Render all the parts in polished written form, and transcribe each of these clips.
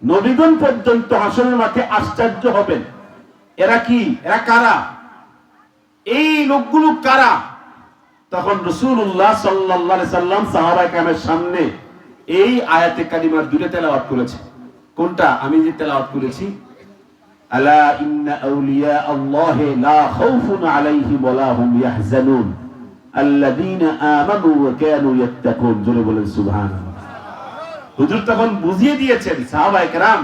নবীগণ পর্যন্ত হাসরের মাঠে আশ্চর্য হবেন। এরা কি? এরা কারা? এই লোকগুলো কারা? তখন রাসূলুল্লাহ সাল্লাল্লাহু আলাইহি সাল্লাম সাহাবায়ে কেরামের সামনে এই আয়াতে কারিমার দুটো তেলাওয়াত করেছে। কোনটা? আমি যে তেলাওয়াত করেছি, আলা ইন্না আউলিয়া আল্লাহি লা খাউফুন আলাইহিম ওয়া লা হুম ইয়াহজানুন আল্লাযীনা আমানু ওয়া কানু ইয়াত্তাকুন। জোরে বলেন সুবহানাল্লাহ। হুজুর তখন বুঝিয়ে দিয়েছেন সাহাবায়ে কেরাম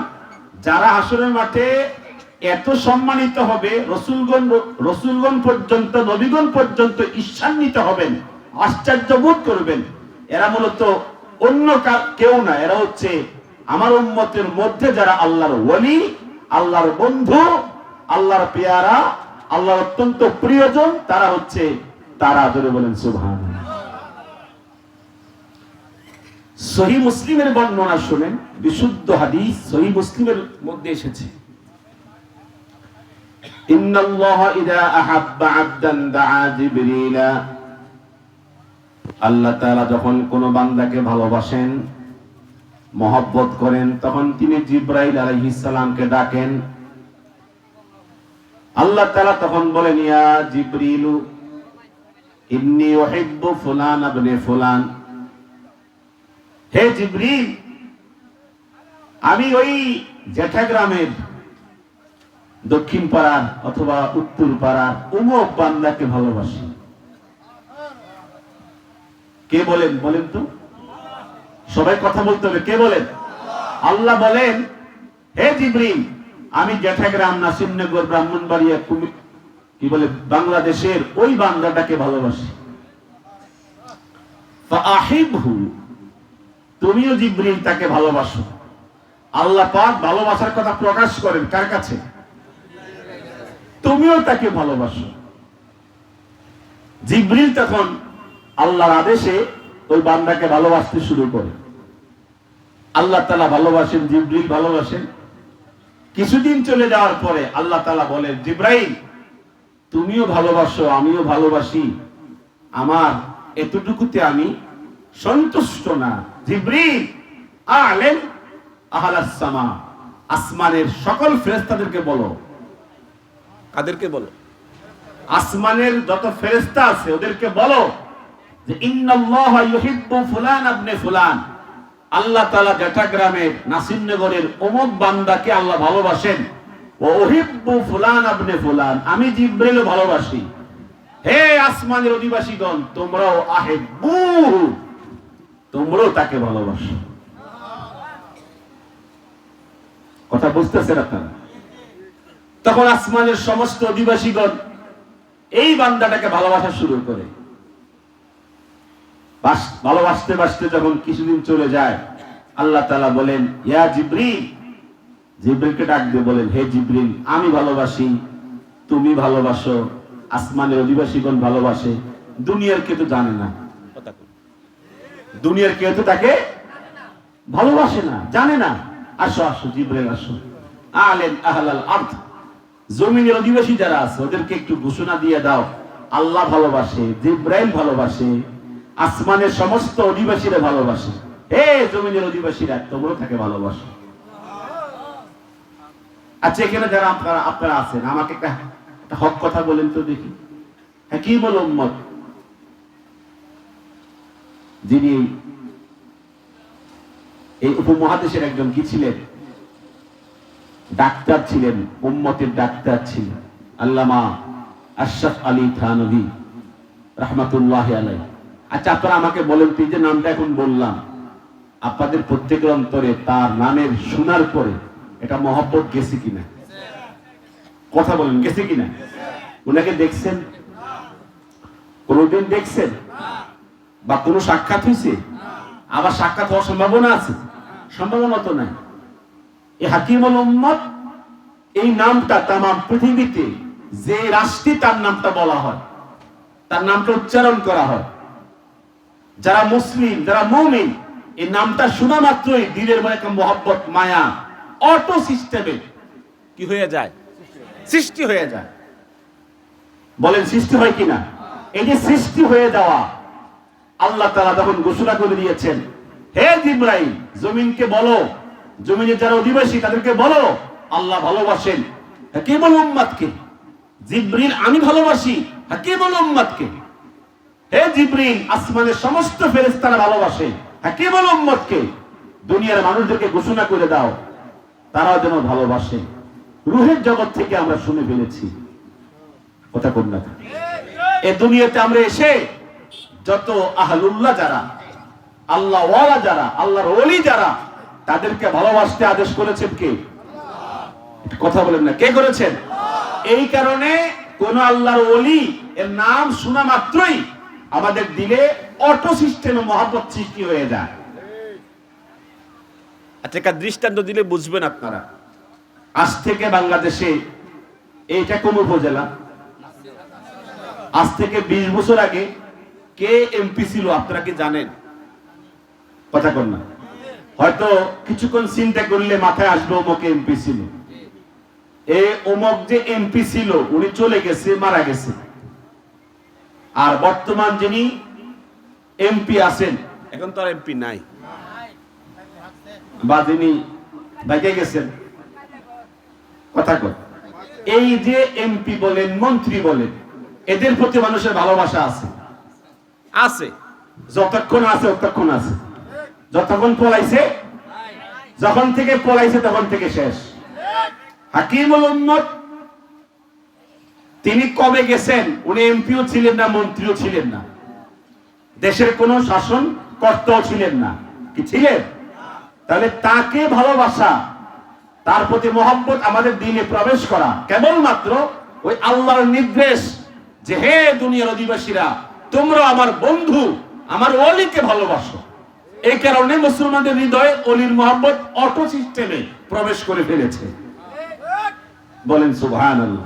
যারা হাসরের মাঠে এত সম্মানিত হবে, রসুলগণ পর্যন্ত, নবীগণ পর্যন্ত ঈর্ষান্বিত হবেন, আশ্চর্য বোধ করবেন, এরা মূলত অন্য কেউ না, এরা হচ্ছে আমার উম্মতের মধ্যে যারা আল্লাহর ওলি, আল্লাহর বন্ধু, আল্লাহর পেয়ারা, আল্লাহর অত্যন্ত প্রিয়জন, তারা হচ্ছে তারা। জোরে বলেন সুবহানাল্লাহ। সহিহ মুসলিমের বর্ণনা শুনেন, বিশুদ্ধ হাদিস সহিহ মুসলিমের মধ্যে এসেছে, ইন্নাল্লাহা ইযা আহাব্বা আবদান দাআ জিবরিলা। আল্লাহ তাআলা যখন কোন বান্দাকে ভালোবাসেন, মহব্বত করেন, তখন তিনি জিবরাইল আলাইহিস সালামকে ডাকেন। আল্লাহ তাআলা তখন বলেন, ইয়া জিবরিলু ইন্নী উহিব্বু ফুলান ইবনে ফুলান। হে জিবরিল, আমি ওই জেঠা গ্রামের দক্ষিণ পাড়ার অথবা উত্তর পাড়ার অমুক বান্দাকে ভালোবাসি। কে বলেন? বলেন তো, সবাই কথা বলতে হবে। কে বলেন? আল্লাহ বলেন, হে জিবরিল, আমি জেঠাগ্রাম, নাসিরনগর, ব্রাহ্মণবাড়িয়া, কি বলে বাংলাদেশের ওই বান্দাটাকে ভালোবাসি। ফাআহিবহু, তুমিও জিবরিল তাকে ভালোবাসো। আল্লাহ পাক ভালোবাসার কথা প্রকাশ করেন কার কাছে? তুমিও তাকে ভালোবাসো। জিবরিল তখন আল্লাহর আদেশে ওই বান্দাকে ভালোবাসতে শুরু করে। আল্লাহ তাআলা ভালোবাসেন, জিবরিল ভালোবাসেন। কিছুদিন চলে যাওয়ার পরে আল্লাহ তাআলা বলেন, জিবরাইল তুমিও ভালোবাসো, আমিও ভালোবাসি, আমার এতটুকুতে আমি সন্তুষ্ট না। জিবরিল আলেন আহলাস সামা, আসমানের সকল ফেরেশতাদেরকে বলো। কাদেরকে বলো? আসমানের যত ফেরেশতা আছে ওদেরকে বলো যে ইন্নাল্লাহা ইউহিব্বু ফুলান ইবনে ফুলান, আল্লাহ তাআলা জেঠাগ্রামের, নাসিরনগরের অমুক বান্দাকে আল্লাহ ভালোবাসেন। ওয়া উহিব্বু ফুলান ইবনে ফুলান, আমি জিবরিল ভালোবাসি। হে আসমানের অধিবাসীগণ, তোমরাও আহিব্বু, তোমরাও তাকে ভালোবাসো। কথা বুঝতেছেন আপনারা? তখন আসমানের সমস্ত অধিবাসীগণ এই বান্দাটাকে ভালোবাসা শুরু করে। ভালোবাসতে বাসতে যখন কিছুদিন চলে যায়, আল্লাহ তাআলা বলেন, ইয়া জিবরিল, জিবরিলকে ডাক দিয়ে বলেন, হে জিবরিল, আমি ভালোবাসি, তুমি ভালোবাসো, আসমানের অধিবাসীগণ ভালোবাসে, দুনিয়ার কেউ তো জানে না। দুনিয়ার কেউ তো তাকে ভালোবাসে না, জানে না। আসো আসো জিবরিল আসো, আলেন আহলাল আরদ, জমিনের অধিবাসী যারা আছে ওদেরকে একটু ঘোষণা দিয়ে দাও, আল্লাহ ভালোবাসে, জিবরাইল ভালোবাসে, আসমানের সমস্ত অধিবাসীরা ভালোবাসে। হে জমিনের অধিবাসীরা, তোমরাও তাকে ভালোবাসো। আচ্ছা, এখানে যারা আপনারা আছেন, আমাকে একটা হক কথা বলেন তো দেখি। হ্যাঁ, কি বলো উম্মত? যিনি এই উপমহাদেশের একজন কি ছিলেন? ডাক্তার ছিলেন, উম্মতের ডাক্তার ছিলেন, আল্লামা আশরাফ আলী থানভী রাহমাতুল্লাহি আলাইহি। আচ্ছা, আপনারা আমাকে বলেন তো, যে নামটা এখন বললাম, আপনাদের প্রত্যেকের অন্তরে তার নামের শোনার পরে এটা মহব্বত গেছে কিনা? কথা বলেন, গেছে কিনা? উনাকে দেখছেন? কোনদিন দেখছেন? বা কোনো সাক্ষাৎ হয়েছে? আবার সাক্ষাৎ হওয়ার সম্ভাবনা আছে? সম্ভাবনা তো নাই। এই হাকিমুল উম্মত, এই নামটা তাম পৃথিবীতে যে রাষ্ট্রে তার নামটা বলা হয়, তার নামটা উচ্চারণ করা হয়, যারা মুসলিম, যারা মুমিন, এই নামটা শোনা মাত্রই দিলের মধ্যে একটা মহব্বত, মায়া অটো সিস্টেমে কি হয়ে যায়? সৃষ্টি হয়ে যায়। বলেন সৃষ্টি হয় কিনা? এই যে সৃষ্টি হয়ে যাওয়া, আল্লাহ তাআলা যখন ঘোষণা করে দিয়েছেন, হে জিবরাইল, জমিনকে বলো জমিনের যারা অধিবাসী তাদেরকে বলো আল্লাহ ভালোবাসেন, কে বলো উম্মতকে? জিবরিল আমি ভালোবাসি, কে বলো উম্মতকে? হে জিবরিল আসমানের সমস্ত ফেরেশতারা ভালোবাসে, কে বলো উম্মতকে? দুনিয়ার মানুষদেরকে ঘোষণা করে দাও তারাও যেন ভালোবাসে। রূহের জগৎ থেকে আমরা শুনে ফেলেছি, কথা কোন না এই দুনিয়াতে আমরা এসে যত আহলুল্লাহ যারা, আল্লাহ ওয়ালা যারা, আল্লাহর ওলি যারা, তাদেরকে ভালোবাসতে আদেশ করেছেন কে? কথা বলেন না, কে করেছেন? এই কারণে কোন আল্লাহর ওলি এর নাম শোনা মাত্রই আমাদের দিলে অটো সিস্টেমে মহব্বত সৃষ্টি হয়ে যায়। আচ্ছা, একটা দৃষ্টান্ত দিলে বুঝবেন আপনারা। আজ থেকে বাংলাদেশে এইটা কোন উপজেলা? আজ থেকে 20 বছর আগে কে এমপি ছিল আপনারা কি জানেন? কথা কন না। হয়তো কিছুক্ষণ চিন্তা করলে মাথায় আসবে অমুক এমপি ছিল। এই অমুক যে এমপি ছিল উনি চলে গেছে, মারা গেছে। আর বর্তমান যিনি এমপি আছেন এখন তো আর এমপি নাই, বা যিনি বাইকে গেছেন। কথা কন, এই যে এমপি বলেন, মন্ত্রী বলেন, এদের প্রতি মানুষের ভালোবাসা আছে, আছে। যতক্ষণ আছে ততক্ষণ আছে, যতক্ষণ পলাইছে, যখন থেকে পলাইছে তখন থেকে শেষ। হাকিমুল উম্মত তিনি কবে গেছেন? উনি এমপিও ছিলেন না, মন্ত্রীও ছিলেন না, দেশের কোন শাসন কর্তাও ছিলেন না, কি ছিলেন? তাহলে তাকে ভালোবাসা, তার প্রতি মহব্বত আমাদের দিনে প্রবেশ করা কেবলমাত্র ওই আল্লাহর নির্দেশ যে হে দুনিয়ার অধিবাসীরা তোমরা আমার বন্ধু, আমার ওলিকে ভালোবাসো। এই কারণে মুসলমানদের হৃদয়ে ওলির মহব্বত অটো সিস্টেমে প্রবেশ করে ফেলেছে। বলেন সুবহানাল্লাহ।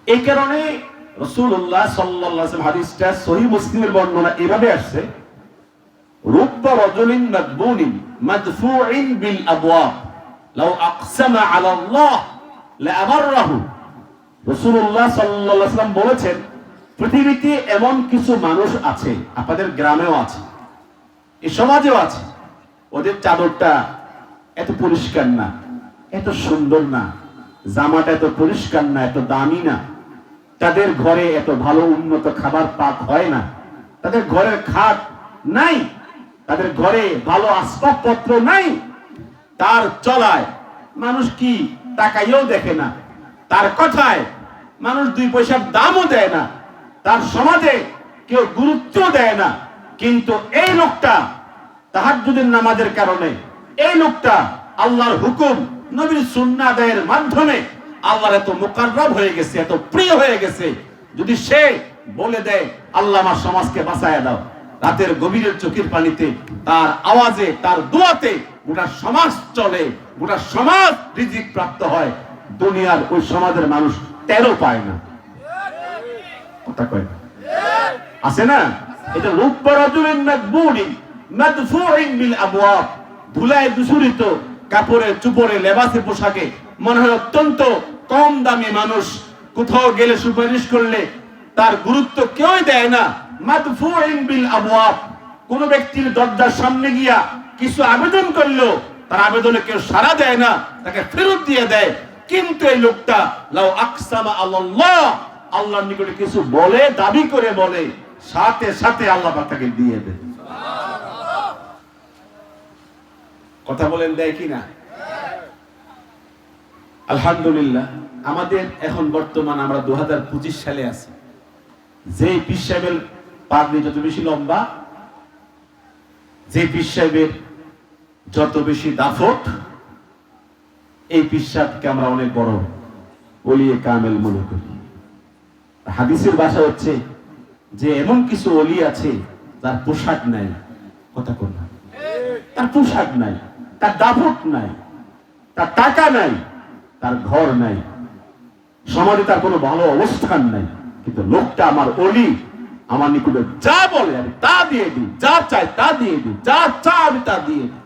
এই কারণে রাসূলুল্লাহ সাল্লাল্লাহু আলাইহি ওয়াসাল্লাম হাদিসটা সহিহ মুসলিমের বর্ণনা এভাবে আসছে, রুব্বা রাজুলিন মাদবুনিন মাদফুইন বিল আবওয়াব লাউ আকসামা আলা আল্লাহ লাআবাররাহু। রাসূলুল্লাহ সাল্লাল্লাহু আলাইহি ওয়াসাল্লাম বলেছেন, পৃথিবীতে এমন কিছু মানুষ আছে, আপনাদের গ্রামেও আছে, এই সমাজেও আছে, ওদের চাদরটা এত পরিষ্কার না, এত সুন্দর না, জামাটা এত পরিষ্কার না, এত দামি না, তাদের ঘরে এত ভালো উন্নত খাবার পাক হয় না, তাদের ঘরের খাট নাই, তাদের ঘরে ভালো আসবাবপত্র নাই, তার চলায় মানুষ কি তাকাইও দেখে না, তার কথায় মানুষ 2 পয়সার দামও দেয় না, তার সমাজে কেউ গুরুত্ব দেয় না। কিন্তু এই লোকটা তাহাজ্জুদের নামাজের কারণে, এই লোকটা আল্লাহর হুকুম নবীর সুন্নাহ আদায়ের মাধ্যমে আল্লাহর এত মুকাররব হয়ে গেছে, এত প্রিয় হয়ে গেছে, যদি সে বলে দেয় আল্লাহ আমার সমাজকে বাঁচায়া দাও, রাতের গভীরের চোখের পানিতে তার আওয়াজে, তার দোয়াতে গোটা সমাজ চলে, গোটা সমাজ রিজিক প্রাপ্ত হয়, দুনিয়ার ওই সমাজের মানুষ 13 পায় না। কথা কয় না, আছে না? এটা রুব্বা রাজুলিন মাদবুনিন মাদফুইন বিল আবওয়াব, ধুলায় দূষিত কাপড়ে চুপড়ে লেবাসে পোশাকে মনে হয় অত্যন্ত কম দামি মানুষ, কোথাও গেলে সুপারিশ করলে তার গুরুত্ব কেউই দেয় না। মাদফুইন বিল আবওয়াব, কোন ব্যক্তির দরজার সামনে গিয়া কিছু আবেদন করলো তার আবেদনে কেউ সাড়া দেয় না, তাকে ফেরত দিয়ে দেয়। কিন্তু এই লোকটা লাউ আকসামা আল্লাহ, আল্লাহর নিকটে কিছু বলে, দাবি করে বলে, সাথে সাথে আল্লাহ পাক তাকে দিয়ে দেয়। কথা বলেন, দেয় কি না? আলহামদুলিল্লাহ, আমাদের এখন বর্তমান আমরা 2025 সালে আছি। যে পীর সাহেবের পাগড়ি যত বেশি লম্বা, যে পীর সাহেবের যত বেশি দাফট, এই পীর সাহেবকে আমরা অনেক বড় ওলিয়ে কামেল মনে করি। হাদিসের ভাষা হচ্ছে যে এমন কিছু ওলি আছে তার পোশাক নাই। কথা কোন না, তার পোশাক নাই, তার দাফট নাই, তার টাকা নাই, তার ঘর নাই, সমাজে তার কোনো ভালো অবস্থান নাই, কিন্তু লোকটা আমার ওলি, আমার নিকটে যা বলে আমি তা দিয়ে দিই, যা চাই তা দিয়ে দিই, যা চা আমি তা দিয়ে দিই।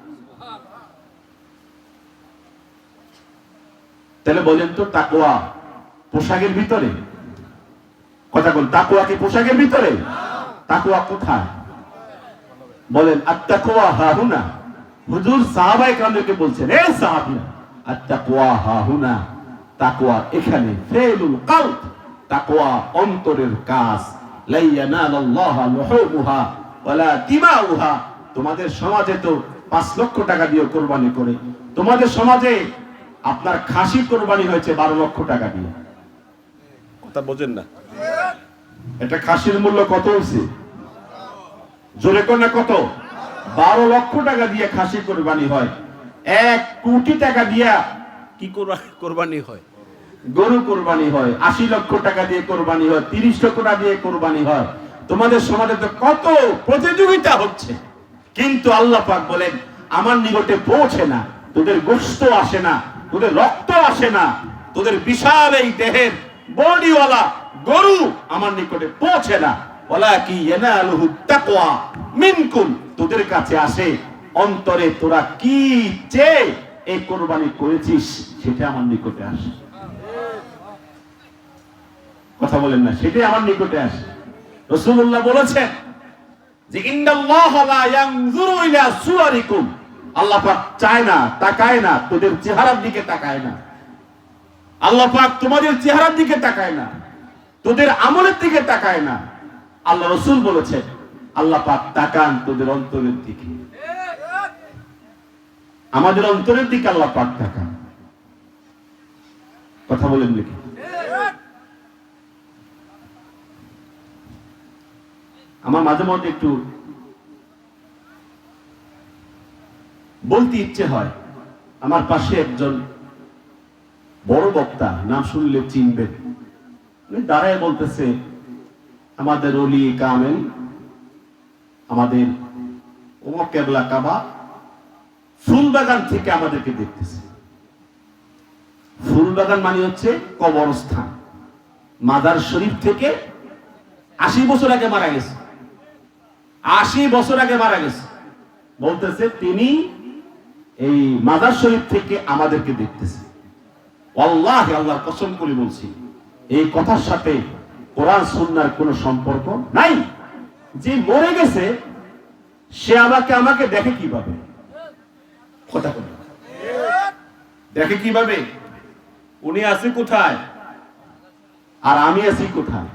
তাহলে বলেন তো তাকওয়া পোশাকের ভিতরে? কথা বল, তাকওয়া কি পোশাকের ভিতরে? তাকওয়া কোথায়? বলেন আত-তাকওয়া হাহুনা, হুজুর সাহাবায়ে কেরামদেরকে বলছেন, এ সাহাবীরা, আত-তাকওয়া হাহুনা, তাকওয়া এখানে, ফিলুল কলব, তাকওয়া অন্তরের কাজ, লা ইয়ানালাল্লাহু লুহুমুহা ওয়ালা দিমাউহা। তোমাদের সমাজে তো 5 লক্ষ টাকা দিয়ে কোরবানি করে, তোমাদের সমাজে আপনার খাসি কোরবানি হয়েছে 12 লক্ষ টাকা দিয়ে। কথা বোঝেন না? এটা খাসির মূল্য কত হয়েছে? জোরে কোন না কত? 12 লক্ষ টাকা দিয়ে খাসি কোরবানি হয়। 1 কোটি টাকা দিয়া কি কোরবানি হয়? গরু কোরবানি হয়। 80 লক্ষ টাকা দিয়ে কোরবানি হয়, 30 লক্ষ টাকা দিয়ে কোরবানি হয়। তোমাদের সমাজে তো কত প্রতিযোগিতা হচ্ছে, কিন্তু আল্লাহ পাক বলেন আমার নিকটে পৌঁছে না, তোদের গোশত আসে না, তোদের রক্ত আসে না, তোদের বিশাল এই দেহের বডিওয়ালা গরু আমার নিকটে পৌঁছে না। ওয়ালাকি ইয়ানালুহু তাকওয়া মিনকুম, তোদের কাছে আসে অন্তরে তোরা কি চেয়ে এই কোরবানি করেছিস সেটা আমার নিকটে আসে। কথা বলেন না? সেটাই আমার নিকটে আসে। রাসূলুল্লাহ বলেছেন যে ইন্নাল্লাহা লা ইয়ানজুরু ইলা সুওয়ারিকুম, আল্লাহ পাক চায় না, তাকায় না, তোদের চেহারার দিকে তাকায় না। আল্লাহ পাক তোমাদের চেহারার দিকে তাকায় না, তোদের আমলের দিকে তাকায় না। আল্লাহ রাসূল বলেছেন আল্লাহ পাক তাকান তোদের অন্তরের দিকে। আমাদের অন্তরের দিকে আল্লাহ পাক তাকান। কথা বলেন নাকি? আমার মাঝে মধ্যে একটু বলতে ইচ্ছে হয়। আমার পাশে একজন বড় বক্তা, নাম শুনলে চিনবেন, দাঁড়ায় বলতেছে আমাদের ওলি কামেল, আমাদের ওমর কেবলা কাবা ফুলবাগান থেকে আমাদেরকে দেখতেছে। ফুলবাগান মানে হচ্ছে কবরস্থান। মাজার শরীফ থেকে 80 বছর আগে মারা গেছে, 80 বছর আগে মারা গেছে। বলতেছে তিনি এই মাজার শরীফ থেকে আমাদেরকে দেখতেছে। আল্লাহ আল্লাহর কসম করে বলছি, এই কথার সাথে কোরআন সুন্নাহর কোনো সম্পর্ক নাই। যে মরে গেছে সে আমাকে দেখে কিভাবে? কথা বলে দেখে কিভাবে? উনি আছে কোথায় আর আমি আছি কোথায়?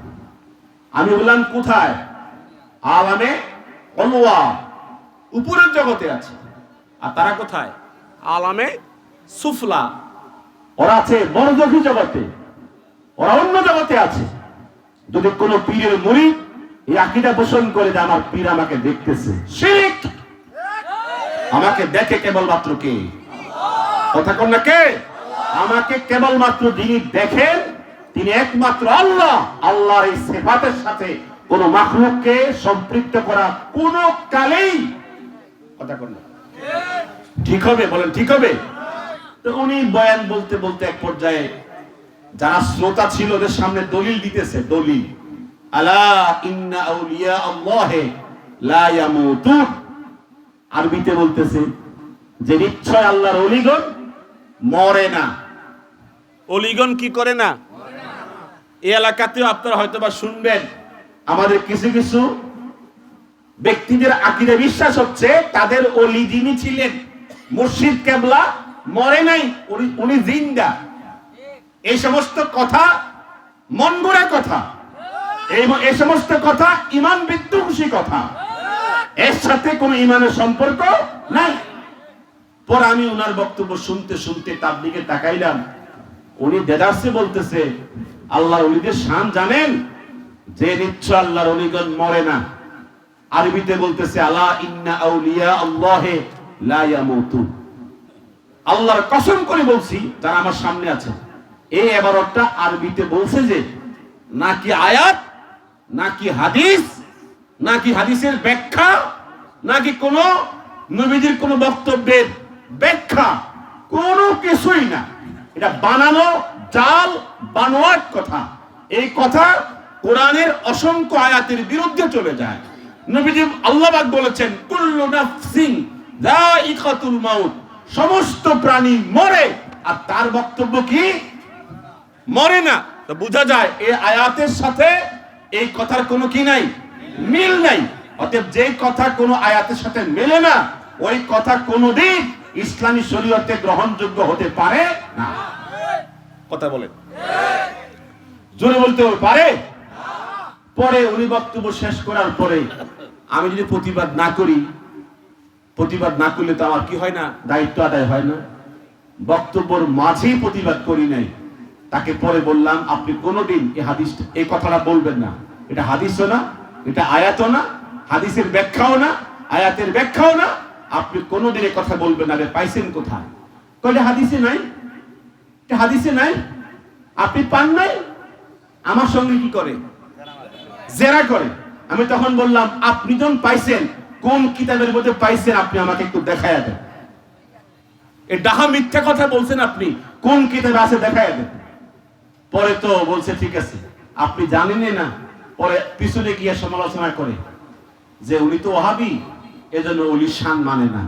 আমি বললাম কোথায়? আলামে অলওয়া, উপরের জগতে আছে। আর তারা কোথায়? আলামে সুফলা। ওরা আছে বরজখী জগতে, ওরা অন্য জগতে আছে। যদি কোনো পীরের মুরিদ এই আকীদা পোষণ করে যে আমার পীর আমাকে দেখতেছে, শিরক। আমাকে দেখে কেবলমাত্র কে? কথা কন না কে? আমাকে কেবলমাত্র যিনি দেখেন তিনি একমাত্র আল্লাহ। আল্লাহর এই সিফাতের সাথে কোন মাখলুককে সম্পৃক্ত করা কোন কালেই, কথা কন না, ঠিক হবে? বলেন ঠিক হবে? তো উনি বয়ান বলতে বলতে এক পর্যায়ে যারা শ্রোতা ছিল ওদের সামনে দলিল দিতেছে। দলিল, আলা ইন্না আউলিয়া আল্লাহি লা ইয়ামুতুন। আরবিতে বলতেছে যে নিশ্চয় আল্লাহর ওলিগণ মরে না। ওলিগণ কি করে না? এই এলাকাতেও আপনারা হয়তোবা শুনবেন, আমাদের কিছু কিছু ব্যক্তিদের আকীদা বিশ্বাস হচ্ছে তাদের ওলি যিনি ছিলেন মুর্শিদ কেবলা মরে নাই, উনি জিন্দা। এই সমস্ত কথা মন গড়া কথা, এই সমস্ত কথা ঈমান বিদ্বেষী কথা, এর সাথে কোনো ঈমানের সম্পর্ক নাই। পর আমি ওনার বক্তব্য শুনতে শুনতে তার দিকে তাকাইলাম। উনি দেদারসে বলতেছে আল্লাহর ওলিদের শান জানেন? যে নিশ্চয় আল্লাহর ওলিগণ মরে না। আরবিতে বলতেছে আলা ইন্না আউলিয়া আল্লাহি লা ইয়ামুতুন। আল্লাহর কসম করে বলছি যারা আমার সামনে আছে, এই ইবারতটা আরবিতে বলছে যে নাকি আয়াত, নাকি হাদিস, নাকি হাদিসের ব্যাখ্যা, নাকি কোন নবীজির কোন বক্তব্যের ব্যাখ্যা, কোনো কিছুই না। এটা বানানো জাল বানোয়াট কথা। এই কথা কোরআনের অসংখ্য আয়াতের বিরুদ্ধে চলে যায়। নবীজি আল্লাহ পাক বলেছেন কুল্লু নাফসিন যায়িকাতুল মাউত, সমস্ত প্রাণী মরে। আর তার বক্তব্য কি? মরে না। তো বোঝা যায় এই আয়াতের সাথে এই কথার কোনো কি নাই? মিল নাই। অতএব যে কথা কোনো আয়াতের সাথে মেলে না ওই কথা কোনোদিন ইসলামী শরীয়তে গ্রহণযোগ্য হতে পারে না। কথা বলেন, জোরে বলতে পারে। পরে উনি বক্তব্য শেষ করার পরে আমি যদি প্রতিবাদ না করি, প্রতিবাদ না করলে তো আমার কি হয় না, দায়িত্ব আদায় হয় না। বক্তব্যের মাঝেই প্রতিবাদ করি নাই। তাকে পরে বললাম, আপনি কোনোদিন এই হাদিস, এই কথাটা বলবেন না। এটা হাদিসও না, এটা আয়াতও না, হাদিসের ব্যাখ্যাও না, আয়াতের ব্যাখ্যাও না। আপনি কোনোদিন এই কথা বলবেন না। পাইছেন কোথায়? কইলে হাদিসে নাই। এটা হাদিসে নাই, আপনি পান নাই। আমার সঙ্গে কি করে? জেরা করে। আমি তখন বললাম, আপনি যখন পাইছেন, কোন কিতাবের মধ্যে পাইছেন আপনি আমাকে একটু দেখায়া দেন। এই ডাহা মিথ্যা কথা বলছেন আপনি, কোন কিতাবে আছে দেখায়া দেন। পরে তো বলছে ঠিক আছে, আপনি জানেনই না। পরে পিছনে গিয়ে সমালোচনা করে যে উনি তো ওহাবি, এজন্য ওলির শান মানে না।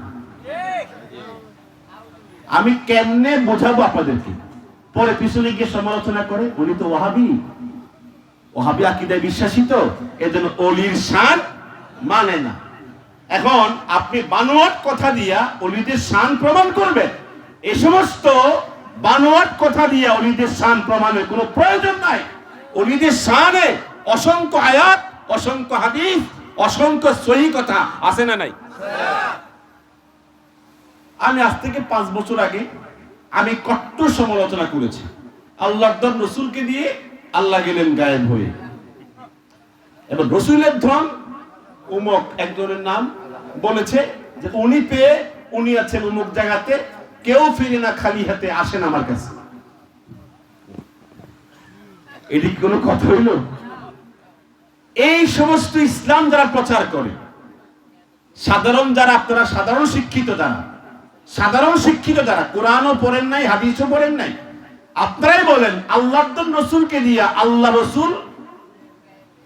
আমি কেমনে বোঝাবো আপনাদেরকে? পরে পিছনে গিয়ে সমালোচনা করে উনি তো ওহাবি, ওহাবি আকীদায় বিশ্বাসী, তো এজন্য ওলির শান মানে না। এখন আপনি বানোয়াট কথা দিয়া ওলিদের শান প্রমাণ করবেন? এই সমস্ত বানোয়াট কথা দিয়া ওলিদের শান প্রমাণের কোনো প্রয়োজন নাই। ওলিদের শানে অসংখ্য আয়াত, অসংখ্য হাদিস, অসংখ্য সহিহ কথা আছে না নাই? আমি আজ থেকে 5 বছর আগে আমি কট্টর সমালোচনা করেছি। আল্লাহর ধন রসুলকে দিয়ে, আল্লাহ গেলেন গায়েব হয়ে। এবং রসুলের ধন উমক একজনের নাম বলেছে যে উনি পেয়ে উনি আছেন উমুক জায়গাতে, কেউ ফিরে না খালি হাতে, আসেন আমার কাছে। এটি কোনো কথা হইল? এই সমস্ত ইসলাম যারা প্রচার করে, সাধারণ যারা, আপনারা সাধারণ শিক্ষিত যারা, সাধারণ শিক্ষিত যারা কোরআনও পড়েন নাই, হাদিসও পড়েন নাই, আপনারাই বলেন আল্লাহর ধন রসুলকে দিয়া, আল্লাহ রসুল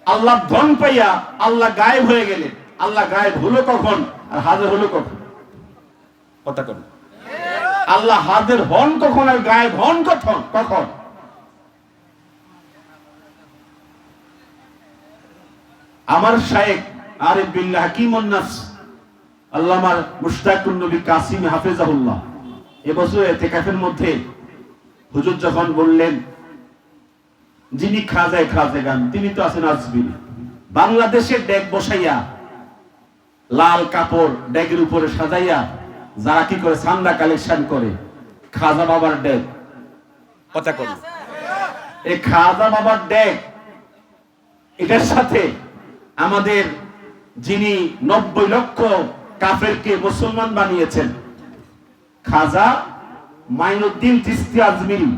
আল্লাহ ধন পাইয়া আল্লাহ গায়েব হয়ে গেলেন। আল্লাহ গায়েব হলো কখন আর হাজির হলো কখন? কথা কন। আল্লাহ হাজির হন কখন আর গায়েব হন কখন? কখন? আমার শায়েখ আরিফ বিল্লাহ হাকিমুন নাফস আল্লামা মুশতাকুন নবী কাসিম হাফেজাহুল্লাহ এবছর ইতিকাফের মধ্যে হুজুর যখন বললেন, যিনি খাজায় খাজেগান, তিনি তো আছেন আজমিরি, বাংলাদেশের ডেক বসাইয়া লাল কাপড় ডেকের উপরে সাজাইয়া যারা কি করে চান্দা কালেকশন করে, খাজা বাবার ডেক। কথা কর। এই খাজা বাবার ডেক, এটার সাথে আমাদের যিনি 90 লক্ষ কাফেরকে মুসলমান বানিয়েছেন, খাজা মাইনুদ্দিন চিশতি আজমিরি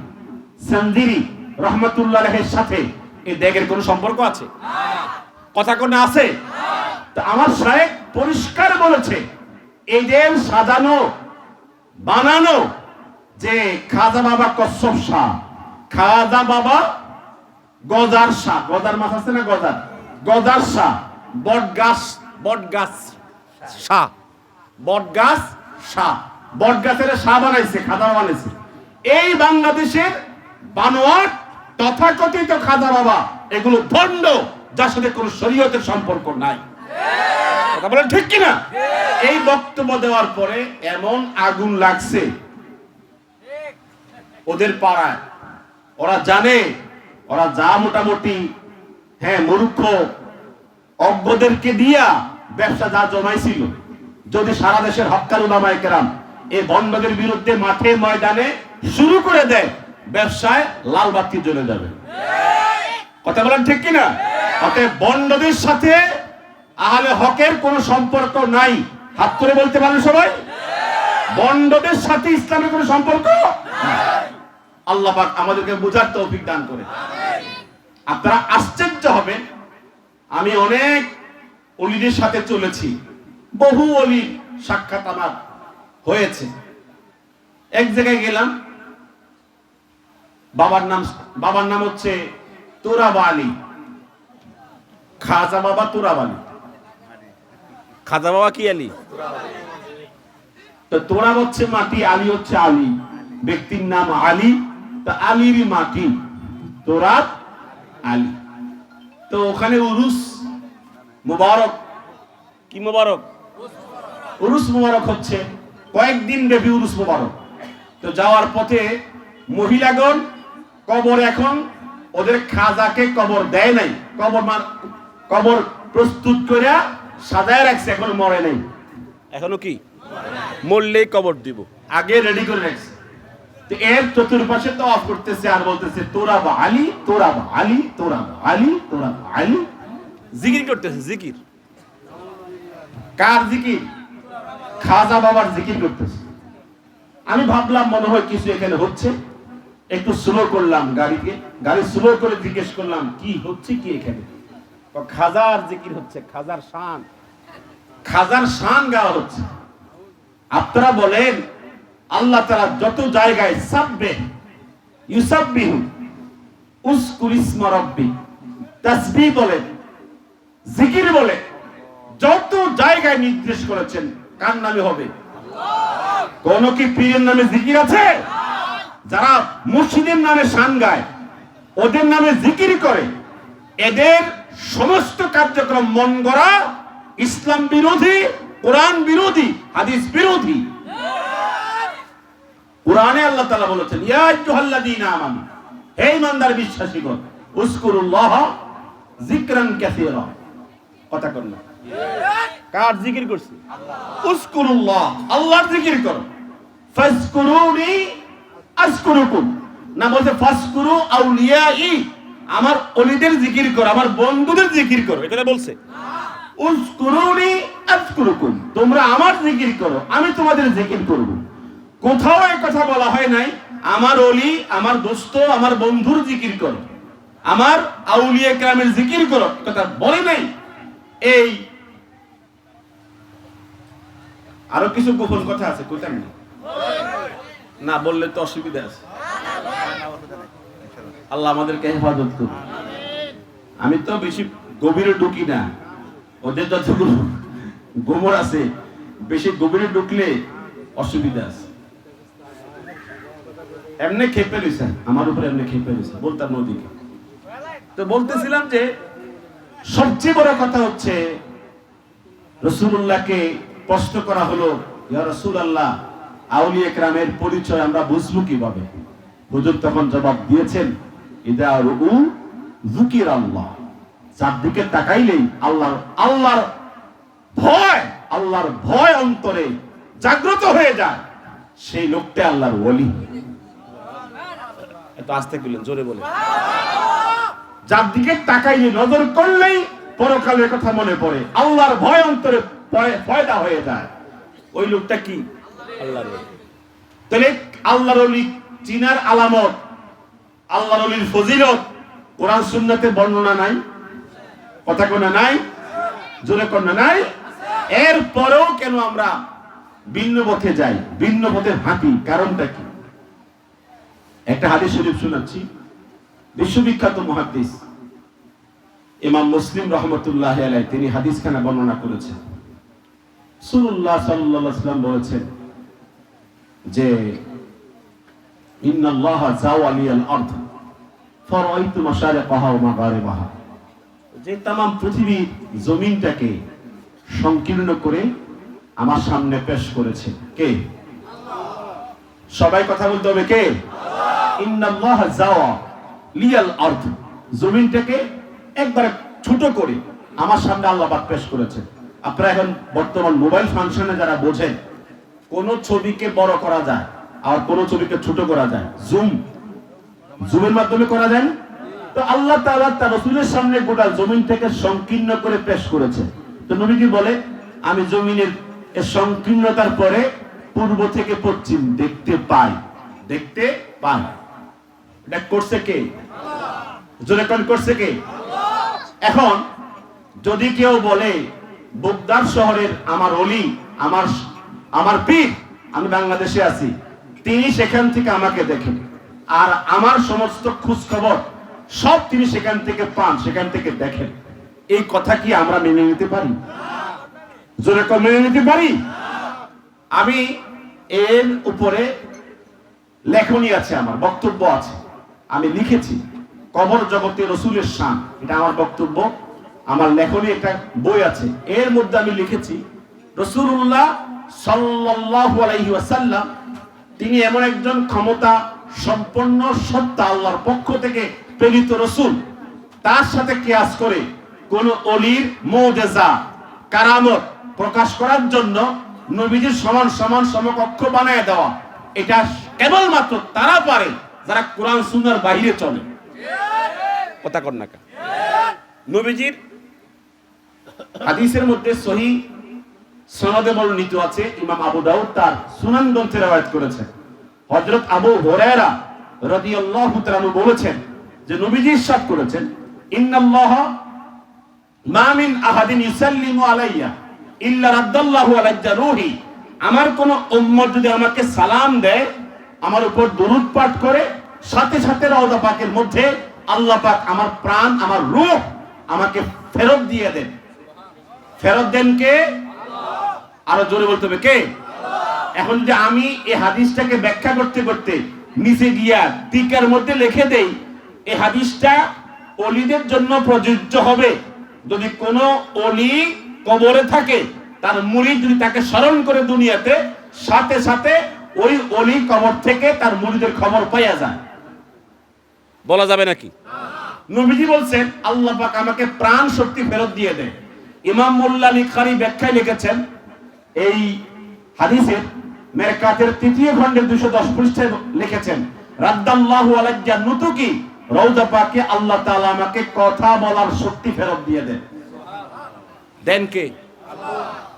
সন্দিরি রহমাতুল্লাহ আলাইহির সাথে এই ডেকের কোন সম্পর্ক আছে? কথা কোন আছে? তো আমার শায়েখ পরিষ্কার বলেছে, এই ডেক সাজানো বানানো যে খাজা বাবা কচ্ছপ শাহ, খাজা বাবা গজার শাহ, গজার মাছ আছে না, গজার, গজার শাহ, বটগাছ, বটগাছ শাহ, বটগাছ শাহ, বটগাছের শাহ বানাইছে, খাজা বানাইছে। এই বাংলাদেশের বানোয়াট তথাকথিত খাজা বাবা, এগুলো ভণ্ড, যার সাথে কোন শরীয়তের সম্পর্ক নাই। কথা বলেন ঠিক কিনা? এই বক্তব্য দেওয়ার পরে এমন আগুন লাগছে ওদের পাড়ায়। ওরা জানে, ওরা যা মোটামুটি মূর্খ অজ্ঞদেরকে দিয়া ব্যবসা যা জমাইছিল, যদি সারা দেশের হক্কার উলামায়ে কেরাম এই বন্ডদের বিরুদ্ধে মাঠে ময়দানে শুরু করে দেয়, ব্যবসায় লাল বাতি জ্বলে যাবে। কথা বলেন ঠিক কিনা? অতএব বন্ডদের সাথে আহলে হকের কোন সম্পর্ক নাই। হাত করে বলতে পারেন সবাই? বন্ডদের সাথে ইসলামের কোন সম্পর্ক নাই। আল্লাহ পাক আমাদেরকে বুঝার তৌফিক দান করে। আপনারা আশ্চর্য হবেন, আমি অনেক ওলিদের সাথে চলেছি, বহু ওলি সাক্ষাৎ আমার হয়েছে। এক জায়গায় গেলাম, বাবার নাম হচ্ছে তুরাব আলী, খাজা বাবা তুরাব আলী। খাজা বাবা কি আলী? তো তুরাব হচ্ছে মাটি, আলী হচ্ছে আলী, ব্যক্তির নাম আলী, তা আলীরই মাটি, তুরাব আলী। তো ওখানে উরুস মুবারক, কি মুবারক? উরুস মুবারক হচ্ছে, কয়েকদিন ব্যাপী উরুস মুবারক। তো যাওয়ার পথে মহিলাগণ কবর, এখন ওদের খাজাকে কবর দেয় নাই, কবর প্রস্তুত করে সাজায় রাখছে, এখন মরে নাই। এখনো কি মরলেই কবর দিব, আগে রেডি করে রাখছে। তো এর চতুর্পাশে তো অফ করতেছে আর বলতেছে তোরা আলী, তোরা আলী, তোরা আলী, তোরা আলী। জিকির করতেছে। জিকির কার জিকির? খাজা বাবার জিকির করতেছে। আমি ভাবলাম মনে হয় কিছু এখানে হচ্ছে, একটু স্লো করলাম গাড়ি স্লো করে জিজ্ঞেস করলাম কি হচ্ছে কি এখানে। খাজার জিকির হচ্ছে, খাজার শান গাওয়া হচ্ছে। আপনারা বলেন আল্লাহ তাআলা যত জায়গায় সাব্বিহ ইউসাব্বিহু উযকুর ইসমা রাব্বিক, তাসবিহ বলেন, জিকির বলে, যত জায়গায় নির্দেশ করেছেন কার নামে হবে? কোন কি পীরের নামে জিকির আছে? যারা মুর্শিদের নামে শান গায়, ওদের নামে জিকির করে, এদের সমস্ত কার্যক্রম মন গড়া, ইসলাম বিরোধী, কোরআন বিরোধী, হাদিস বিরোধী। কোরআনে আল্লাহ তাআলা বলেছেন ইয়া আইয়ুহাল্লাযীনা আমানু, হে ঈমানদার বিশ্বাসীগণ, উযকুরুল্লাহ যিকরান কাসীরা। কথা কর না, কার জিকির করছে? উযকুরুল্লাহ, আল্লাহর জিকির করো। ফাজকুরুনি আযকুরুকুম, না বলতে ফাজকুরু আউলিয়াই, আমার ওলিদের জিকির করো, আমার বন্ধুদের জিকির করো, এটা বলছে। উযকুরুনি আযকুরুকুম, তোমরা আমার জিকির করো, আমি তোমাদের জিকির করব। কোথাও এই কথা বলা হয় নাই আমার ওলি, আমার দোস্ত, আমার বন্ধুর জিকির করো, আমার আউলিয়া কেরামের জিকির করো, কথা বলে নাই। এই আরো কিছু গোপন কথা আছে, কইতাম না, বললে তো অসুবিধা আছে। আল্লাহ আমাদেরকে হেফাজত করুন। আমি তো বেশি গভীরে ঢুকি না, ওদের যতগুলো গোমর আছে বেশি গভীরে ঢুকলে অসুবিধা আছে। এমনি খেপে রয়েছে আমার উপরে, এমনি খেপে রয়েছে, বলতাম নদীকে। তো বলতেছিলাম যে সবচেয়ে বড় কথা হচ্ছে রাসূলুল্লাহকে প্রশ্ন করা হলো, ইয়া রাসূলুল্লাহ, আউলিয়া কেরামের পরিচয় আমরা বুঝবো কিভাবে? হুজুর তখন জবাব দিয়েছেন ইদা রুউ যিকিরাল্লাহ, যার দিকে তাকাইলেই আল্লাহর ভয় অন্তরে জাগ্রত হয়ে যায়, সেই লোকটা আল্লাহর ওলি। এত আস্তে বললেন, জোরে বলে। যার দিকে তাকাইলে, নজর করলেই পরকালের কথা মনে পড়ে, আল্লাহর ভয় অন্তরে পয়দা হয়ে যায়, ওই লোকটা কি? আল্লাহর ওলি। তাহলে আল্লাহর ওলি চিনার আলামত, আল্লাহর ওলির ফজিলত কোরআন সুন্নাতে বর্ণনা নাই? কথা কোনা নাই? জোরে কোনা নাই? এরপরেও কেন আমরা ভিন্ন পথে যাই, ভিন্ন পথে হাঁটি? কারণটা কি? একটা হাদিস শরীফ শোনাচ্ছি। বিশ্ববিখ্যাত মুহাদ্দিস ইমাম মুসলিম রাহমাতুল্লাহ আলাইহি তিনি হাদিসখানা বর্ণনা করেছেন। রাসূলুল্লাহ সাল্লাল্লাহু আলাইহি ওয়াসাল্লাম বলেছেন যে ইন্নাল্লাহা যাওয়ালিয়াল আরদ ফারাআইতু মাশারিকাহা ওয়া মাগারিবাহা, যে तमाम পৃথিবী জমিনটাকে সংকীর্ণ করে আমার সামনে পেশ করেছে। কে? আল্লাহ। সবাই কথা বলতে হবে, কে? আল্লাহ। ইন্নাল্লাহা যাওয়ালিয়াল আরদ, জমিনটাকে একবারে ছোট করে আমার সামনে আল্লাহ পাক পেশ করেছে। আপনারা এখন বর্তমান মোবাইল ফাংশনে যারা বোঝেন, কোন ছবিকে বড় করা যায় আর কোন ছবিকে ছোট করা যায়, জুমের মাধ্যমে করা যায়। তো আল্লাহ তাআলা তার রাসূলের সামনে গোটা জমিনটাকে সংকীর্ণ করে পেশ করেছে। তো নবীজি বলে আমি জমিনের এই সংকীর্ণতার পরে পূর্ব থেকে পশ্চিম দেখতে পাই। এটা করছে কে? আল্লাহ। জোরে কোন করছে কে? আল্লাহ। এখন যদি কেউ বলে বুগদার শহরের আমার ওলি, আমার পীর, আমি বাংলাদেশে আছি, তিনি সেখান থেকে আমাকে দেখেন, আর আমার সমস্ত খোঁজ খবর সব তিনি সেখান থেকে পান, সেখান থেকে দেখেন, এই কথা কি আমরা মেনে নিতে পারি? জোরে করে মেনে নিতে পারি? আমি এর উপরে লেখনী আছে, আমার বক্তব্য আছে, আমি লিখেছি কবর জগতে রাসূলের শান, এটা আমার বক্তব্য, আমার লেখনী একটা বই আছে, এর মধ্যে আমি লিখেছি রাসূলুল্লাহ সাল্লাল্লাহু আলাইহি ওয়াসাল্লাম তিনি এমন একজন ক্ষমতা সম্পন্ন সত্তা, আল্লাহর পক্ষ থেকে প্রেরিত রাসূল, তার সাথে কিয়াস করে কোন ওলির মুজিজা কারামত প্রকাশ করার জন্য নবীজির সমান সমান সমকক্ষ বানায় দেওয়া, এটা কেবলমাত্র তারা পারে যারা কোরআন সুন্নাহর বাইরে চলে। কথা কর না কা নবীজির হাদিসের মধ্যে সহিহ সনদে বর্ণিত আছে, ইমাম আবু দাউদ তার সুনান গ্রন্থে রওয়ায়াত করেছেন, হযরত আবু হুরায়রা রাদিয়াল্লাহু তাআলা বলেছেন যে নবীজি ইরশাদ করেছেন, ইন্নাল্লাহ মা মিন আহাদিন ইউসাল্লিমু আলাইয়া ইল্লা রাদ্দাল্লাহু আলাইয়া রূহি, আমার কোন উম্মত যদি আমাকে সালাম দেয়, আমার উপর দরুদ পাঠ করে, সাথে সাথে রওজা পাকের মধ্যে আল্লাহ পাক আমার প্রাণ, আমার রূহ আমাকে ফেরত দিয়ে দেন। ফেরত দেন কে? আরো জোরে বলতে হবে কে? এখন যে আমি এই হাদিসটাকে ব্যাখ্যা করতে করতে নিচে গিয়া টিকার মধ্যে লিখে দেই, এই হাদিসটা ওলিদের জন্য প্রযোজ্য হবে যদি কোন ওলি কবরে থাকে, তার মুরিদ যদি তাকে স্মরণ করে দুনিয়াতে, সাথে সাথে ওই ওলি কবর থেকে তার মুরিদের খবর পাইয়া যায়। বলা যাবে নাকি? নবীজি বলছেন আল্লাহ পাক আমাকে প্রাণ শক্তি ফেরত দিয়ে দেয়। ইমাম মোল্লা লিখারি ব্যাখ্যায় লিখেছেন এই হাদিসের মেরকাতের তৃতীয় খণ্ডের 210 পৃষ্ঠায় লিখেছেন, রাদ্দাল্লাহু আলাইয়া নুতুকি, রওজা পাকে আল্লাহ তাআলা আমাকে কথা বলার শক্তি ফেরত দিয়ে দেন। দেন কে?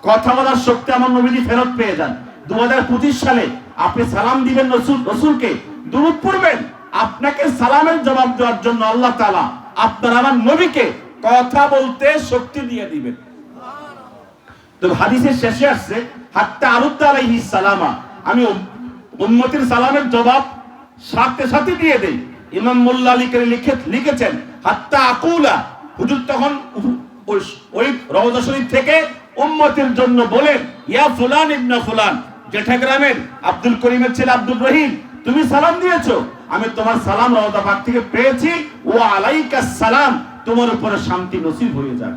কথা বলার শক্তি আমার নবীজি ফেরত পেয়ে যান। 2025 সালে আপনি সালাম দিবেন রাসূলকে, দুরূদ পড়বেন, আপনাকে সালামের জবাব দেওয়ার জন্য আল্লাহ তাআলা আপনার আমার নবীকে কথা বলতে শক্তি দিয়ে দিবেন। তো হাদিসের শেষে আসছে হাত্তা আরুদ্দা আলাইহিস সালামা, আমি উম্মতের সালামের জবাব সাথে সাথে দিয়ে দেই। ইমাম মোল্লা আলী করে লিখেছেন হাত্তা আকুলা, হুজুর তখন ওই রওজা শরীফ থেকে উম্মতের জন্য বলেন, ইয়া ফুলান ইবনে ফুলান, জেঠা গ্রামের আব্দুল করিমের ছেলে আব্দুল রহিম, তুমি সালাম দিয়েছো, আমি তোমার সালাম রওজা পাক থেকে পেয়েছি, ওয়া আলাইকাস সালাম, তোমার উপরে শান্তি নসিব হয়ে যাক।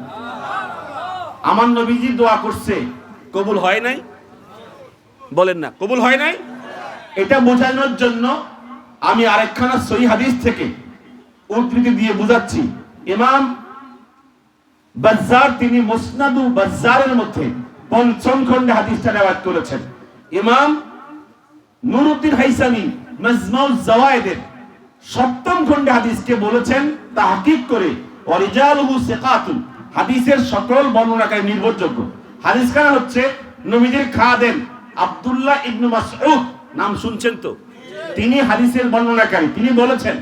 আমার নবীজি দোয়া করছে, কবুল হয় নাই? বলেন না কবুল হয় নাই? এটা বোঝানোর জন্য আমি আরেকখানা সহিহ হাদিস থেকে উদ্ধৃতি দিয়ে বুঝাচ্ছি। ইমাম বাজ্জার তিনি মুসনাদু বাজ্জারের মধ্যে ৫ম খণ্ডে হাদিসটা রওয়ায়াত করেছেন। ইমাম নুরউদ্দিন হাইসামি মাজমাউজ জাওয়ায়েদের ৭ম খণ্ডে হাদিসকে বলেছেন তাহকিক করে, ওয়ারিজালুহু সিকাতুন, হাদিসের সকল বর্ণনাকারী নির্ভরযোগ্য। হাদিসখানা হচ্ছে নবীজির খাদেম আব্দুল্লাহ ইবনে মাসউদ, নাম শুনছেন তো, তিনি হাদিসের বর্ণনাকারী। তিনি বলেছেন,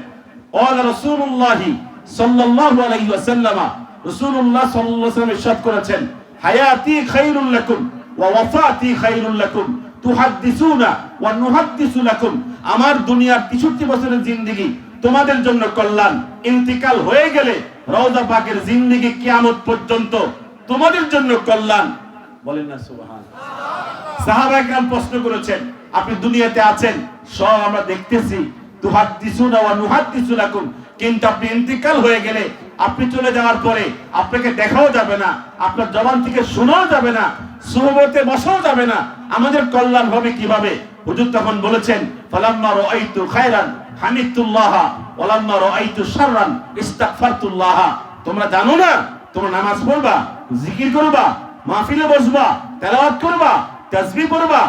ক্বালা রাসূলুল্লাহ সাল্লাল্লাহু আলাইহি ওয়াসাল্লাম, রাসূলুল্লাহ সাল্লাল্লাহু আলাইহি ওয়াসাল্লাম ইরশাদ করেছেন, হায়াতি খায়রুল লাকুম ওয়া ওয়াফাতি খায়রুল লাকুম তুহাদ্দিসুনা ওয়া নুহাদ্দিসু লাকুম, আমার দুনিয়ার 63 বছরের জিন্দেগি তোমাদের জন্য কল্যাণ, ইন্তিকাল হয়ে গেলে রওজা পাকের জিন্দেগি কিয়ামত পর্যন্ত তোমাদের জন্য কল্যাণ। বলেন না সুবহানাল্লাহ। সাহাবায়ে কেরাম প্রশ্ন করেছেন, আপনি দুনিয়াতে আছেন, সব আমরা দেখতেছি, তুহাদ্দিসুনা ওয়া নুহাদ্দিসু লাকুম, কিন্তু আপনি ইন্তিকাল হয়ে গেলে, আপনি চলে যাওয়ার পরে আপনাকে দেখাও যাবে না, আপনার জবান থেকে শোনাও যাবে না, সুহবতে বসাও যাবে না, আমাদের কল্যাণ হবে কিভাবে? হুজুর তখন বলেছেন, ফালাম্মা রাআইতু খায়রান হামিদতুল্লাহ ওয়ালাম্মা রাআইতু শাররান ইস্তাগফারতুল্লাহ, তোমরা জানো না, তোমরা নামাজ পড়বা, জিকির করবা, মাহফিলে বসবা, তেলাওয়াত করবা, তাসবিহ পড়বা,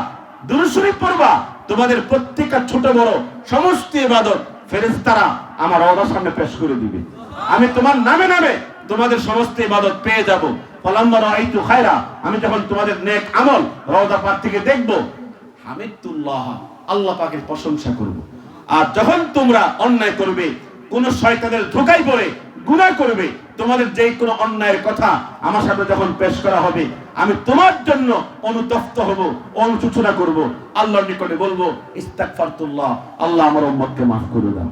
দুরূদ শরীফ পড়বা, তোমাদের প্রত্যেকটা ছোট বড় সমস্ত ইবাদত ফেরেশতারা আমার রওজার সামনে পেশ করে দিবে, আমি তোমার নামে নামে তোমাদের সমস্ত ইবাদত পেয়ে যাব। ফালাম্মা রাআইতু খায়রা, আমি যখন তোমাদের নেক আমল রওজা পাক থেকে দেখব, হামিদতুল্লাহ, আল্লাহ পাকের প্রশংসা করব। আর যখন তোমরা অন্যায় করবে, কোন শয়তানের ধোঁকায় পড়ে গুনাহ করবে, তোমাদের যেই কোনো অন্যায়ের কথা আমার সাথে যখন পেশ করা হবে, আমি তোমার জন্য অনুতপ্ত হব, অনুশোচনা করব, আল্লাহর নিকটে বলবো ইস্তাগফারতুল্লাহ, আল্লাহ আমার উম্মতকে মাফ করে দাও।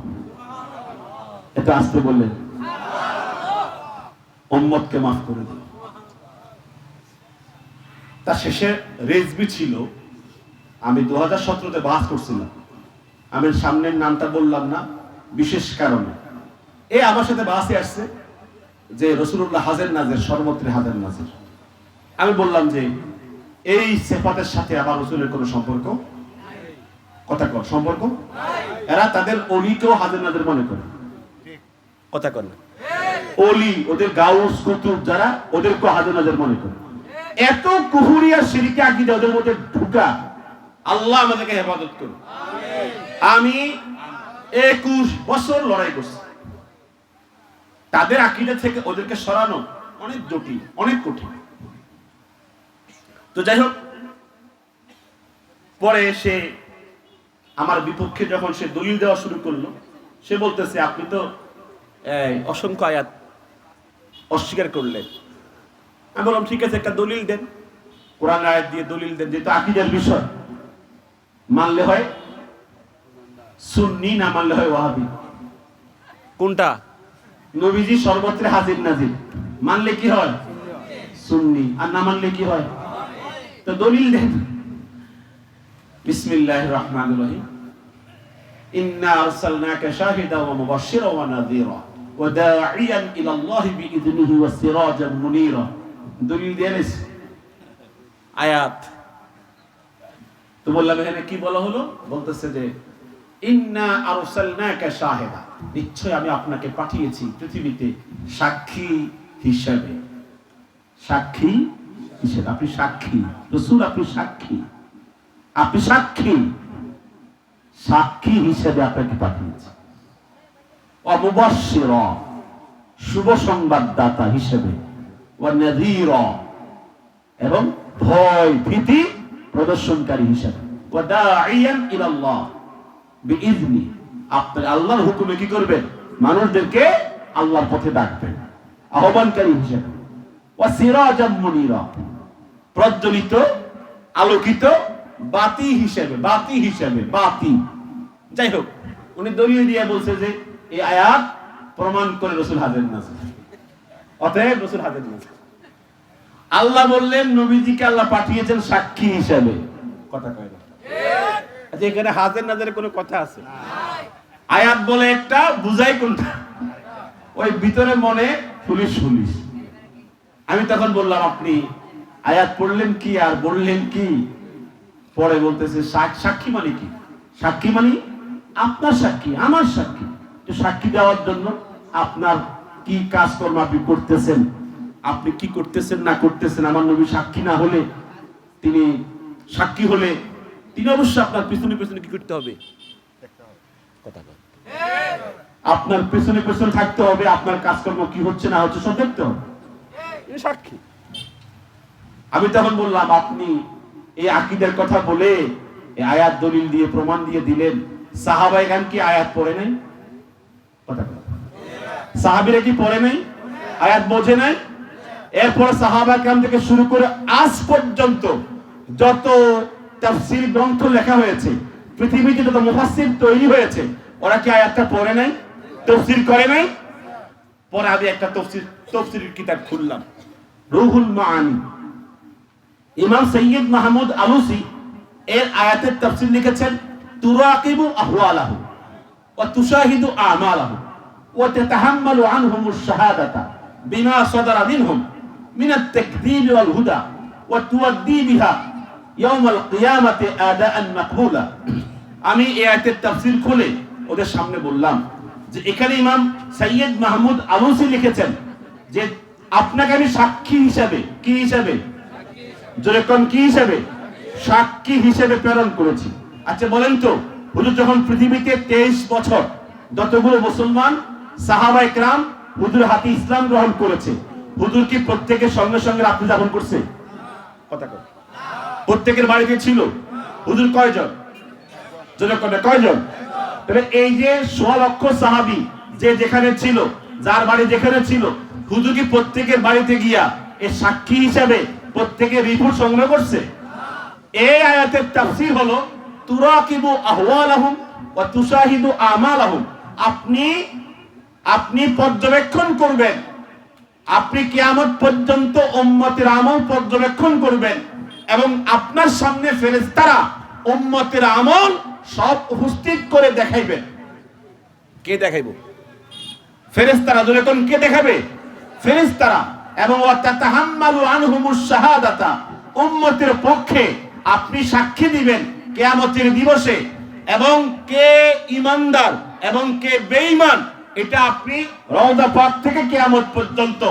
এটা আসতে বললেন, উম্মতকে মাফ করে দাও। তার শেষে রেজবি ছিল, আমি 2017-তে বাস করছিলাম, আমি সামনের নামটা বললাম না বিশেষ কারণে। আমার সাথে বাসে আসছে যে রাসূলুল্লাহ হাজের নাজের, সর্বত্র হাজের নাজের। আমি বললাম যে এই সিফাতের সাথে আবার রাসূলের কোনো সম্পর্ক, কথা কর, সম্পর্ক। এরা তাদের অলিকেও হাজির নাজির মনে করে, কথা কর না। অলি, ওদের গাউস কুতুব যারা, ওদেরকেও হাজির নাজির মনে করে। এত কুফরিয়া শিরকি আকীদা ওদের মধ্যে ঢুকা। আল্লাহ আমাদেরকে হেফাজত করুন। আমি 21 বছর লড়াই করছি। তাদের আকীদা থেকে ওদেরকে সরানো অনেক জটিল, অনেক কঠিন। তো যাই হোক, পরে সে আমার বিপক্ষে যখন সে দলিল দেওয়া শুরু করলো, সে বলতেছে আপনি তো অসংখ্য আয়াত অস্বীকার করলেন। আমি বললাম ঠিক আছে, একটা দলিল দেন, কোরআন আয়াত দিয়ে দলিল দেন। যেহেতু আকীদার বিষয়, মানলে হয় সুন্নি, না মানলে হয় ওয়াহাবি। কোনটা? নবীজি সর্বত্র হাজির নাজির, মানলে কি হয় সুন্নি, আর না মানলে কি হয়? তো দলিল দেন। বিসমিল্লাহির রহমানির রহিম। ইন্না আরসালনাকা শাহিদান ওয়া মুবাশশিরান ওয়া নাযীরা ওয়া দাঈয়ান ইলাল্লাহি বিইذনিহি ওয়া সিরাজাম মুনীরা। দলিল দেন আয়াত। তো বললাম এখানে কি বলা হলো? বলতেছে যে ইন্না আরসালনাকা শাহিদা, নিশ্চয় আমি আপনাকে পাঠিয়েছি পৃথিবীতে সাক্ষী হিসেবে। সাক্ষী হিসেবে, আপনি সাক্ষী রাসূল, আপনি সাক্ষী, আপনি সাক্ষী, সাক্ষী হিসেবে আপনাকে পাঠিয়েছি। ওয়া মুবাশশিরা, শুভ সংবাদদাতা হিসেবে, ওয়া নাযীরা, এবং ভয় ভীতি প্রদর্শনকারী হিসেবে, ওয়া দাঈয়ান ইলাল্লাহ বিইذনি, আপনি আল্লাহর হুকুমে কি করবেন? মানুষদেরকে আল্লাহর পথে ডাকবেন, আহ্বানকারী হিসেবে, ওয়া সিরাজাম মুনীরা, প্রজ্বলিত আলোকিত বাতি হিসেবে, বাতি হিসেবে, বাতি। যাই হোক, উনি দলিল দিয়ে বলছে যে এই আয়াত প্রমাণ করে রাসূল হাজির নাজির, অতএব রাসূল হাজির নাজির। আল্লাহ বললেন নবীজিকে আল্লাহ পাঠিয়েছেন সাক্ষী হিসেবে, কথা কয় না। আচ্ছা, এখানে হাজির নাজিরের কোনো কথা আছে? আয়াত বলে একটা, বুঝাই কোনটা? ওই ভিতরে মনে পুলিশ পুলিশ। আমি তখন বললাম আপনি আয়াত পড়লেন কি আর বললেন কি? পরে বলতেছে সাক্ষী মানে কি? সাক্ষী মানে আপনার সাক্ষী, আমার সাক্ষী। তো সাক্ষী দেওয়ার জন্য আপনার কি কাজকর্ম আপনি করতেছেন, আপনি কি করতেছেন না করতেছেন, আমার নবী সাক্ষী না হলে, তিনি সাক্ষী হলে তিনি অবশ্যই আপনার পিছনে পিছনে কি করতে হবে? কথা কর। আপনার পেছনে পেছনে থাকতে হবে, আপনার কাজকর্ম কি হচ্ছে না হচ্ছে সব দেখতে হবে, সাক্ষী। আমি তখন বললাম আপনি এই আকীদার কথা বলে এই আয়াত দলিল দিয়ে প্রমাণ দিয়ে দিলেন, সাহাবায়ে কেরাম কি আয়াত পড়ে নাই? কথা বল, সাহাবীরা কি পড়ে নাই? আয়াত বোঝে নাই? এরপর সাহাবায়ে কেরাম থেকে শুরু করে আজ পর্যন্ত যত তাফসীর গ্রন্থ লেখা হয়েছে, পৃথিবীতে যত মুফাসসির তৈরি হয়েছে, ওরা কি আয়াতটা পড়ে নাই? তাফসীর করে নাই? পরে আমি একটা তাফসীরের কিতাব খুললাম, রুহুল মাআনি, ইমাম সৈয়দ মাহমুদ আলুসি এর আয়াতের তাফসীর লিখেছেন, তুরাকিবু আহওয়ালাহু ওয়া তুশাহিদু আমালাহু ওয়া তাতাহাম্মালু আনহুমুশ শাহাদাতা বিমা সাদারা মিনহুম মিনাত তাকযীব ওয়াল হুদা ওয়া তুওয়াদ্দি বিহা ইয়াউমাল কিয়ামাতি আদাআন মাকবুলা। আমি এই আয়াতের তাফসীর খুলে ওদের সামনে বললাম যে এখানে ইমাম সৈয়দ মাহমুদ আলুসি লিখেছেন যে আপনাকে আমি সাক্ষী হিসাবে, কি হিসাবে? যেরকম কি হিসাবে? সাক্ষী হিসেবে প্রেরণ করেছি। আচ্ছা বলেন তো, হুজুর যখন পৃথিবীতে 23 বছর যতগুলো মুসলমান সাহাবায়ে কেরাম হুজুর হাতে ইসলাম গ্রহণ করেছে, হুজুর কি প্রত্যেকের সঙ্গে সঙ্গে রাত্রি যাপন করছে? কথা কয়। প্রত্যেকের বাড়িতে ছিল। হুজুর কয়জন? যেরকম কয়জন? তাহলে এই যে 16 লক্ষ সাহাবী যে যেখানে ছিল, যার বাড়ি যেখানে ছিল, হুজুর কি প্রত্যেকের বাড়িতে গিয়া এর সাক্ষী হিসাবে প্রত্যেকের রিপোর্ট সংগ্রহ করছে? এই আয়াতের তাফসীর হলো তুরাকিবু আহওয়ালাহুম ওয়া তুশাহিদু আমালাহুম। আপনি পর্যবেক্ষণ করবেন, আপনি কিয়ামত পর্যন্ত উম্মতের আমল পর্যবেক্ষণ করবেন, এবং আপনার সামনে ফেরেশতারা উম্মতের আমল সব উপস্থিত করে দেখাইবেন। কে দেখাইবো? ফেরেশতারা। যখন কে দেখাবে? ফেরেশতারা। এবং ওয়া তাতাহাম্মালু আনহুমুশ শাহাদাতা উম্মতের পক্ষে আপনি সাক্ষী দিবেন কিয়ামতের দিবসে, এবং কে ঈমানদার এবং কে বেঈমান এটা আপনি রওজা পাক থেকে কিয়ামত পর্যন্ত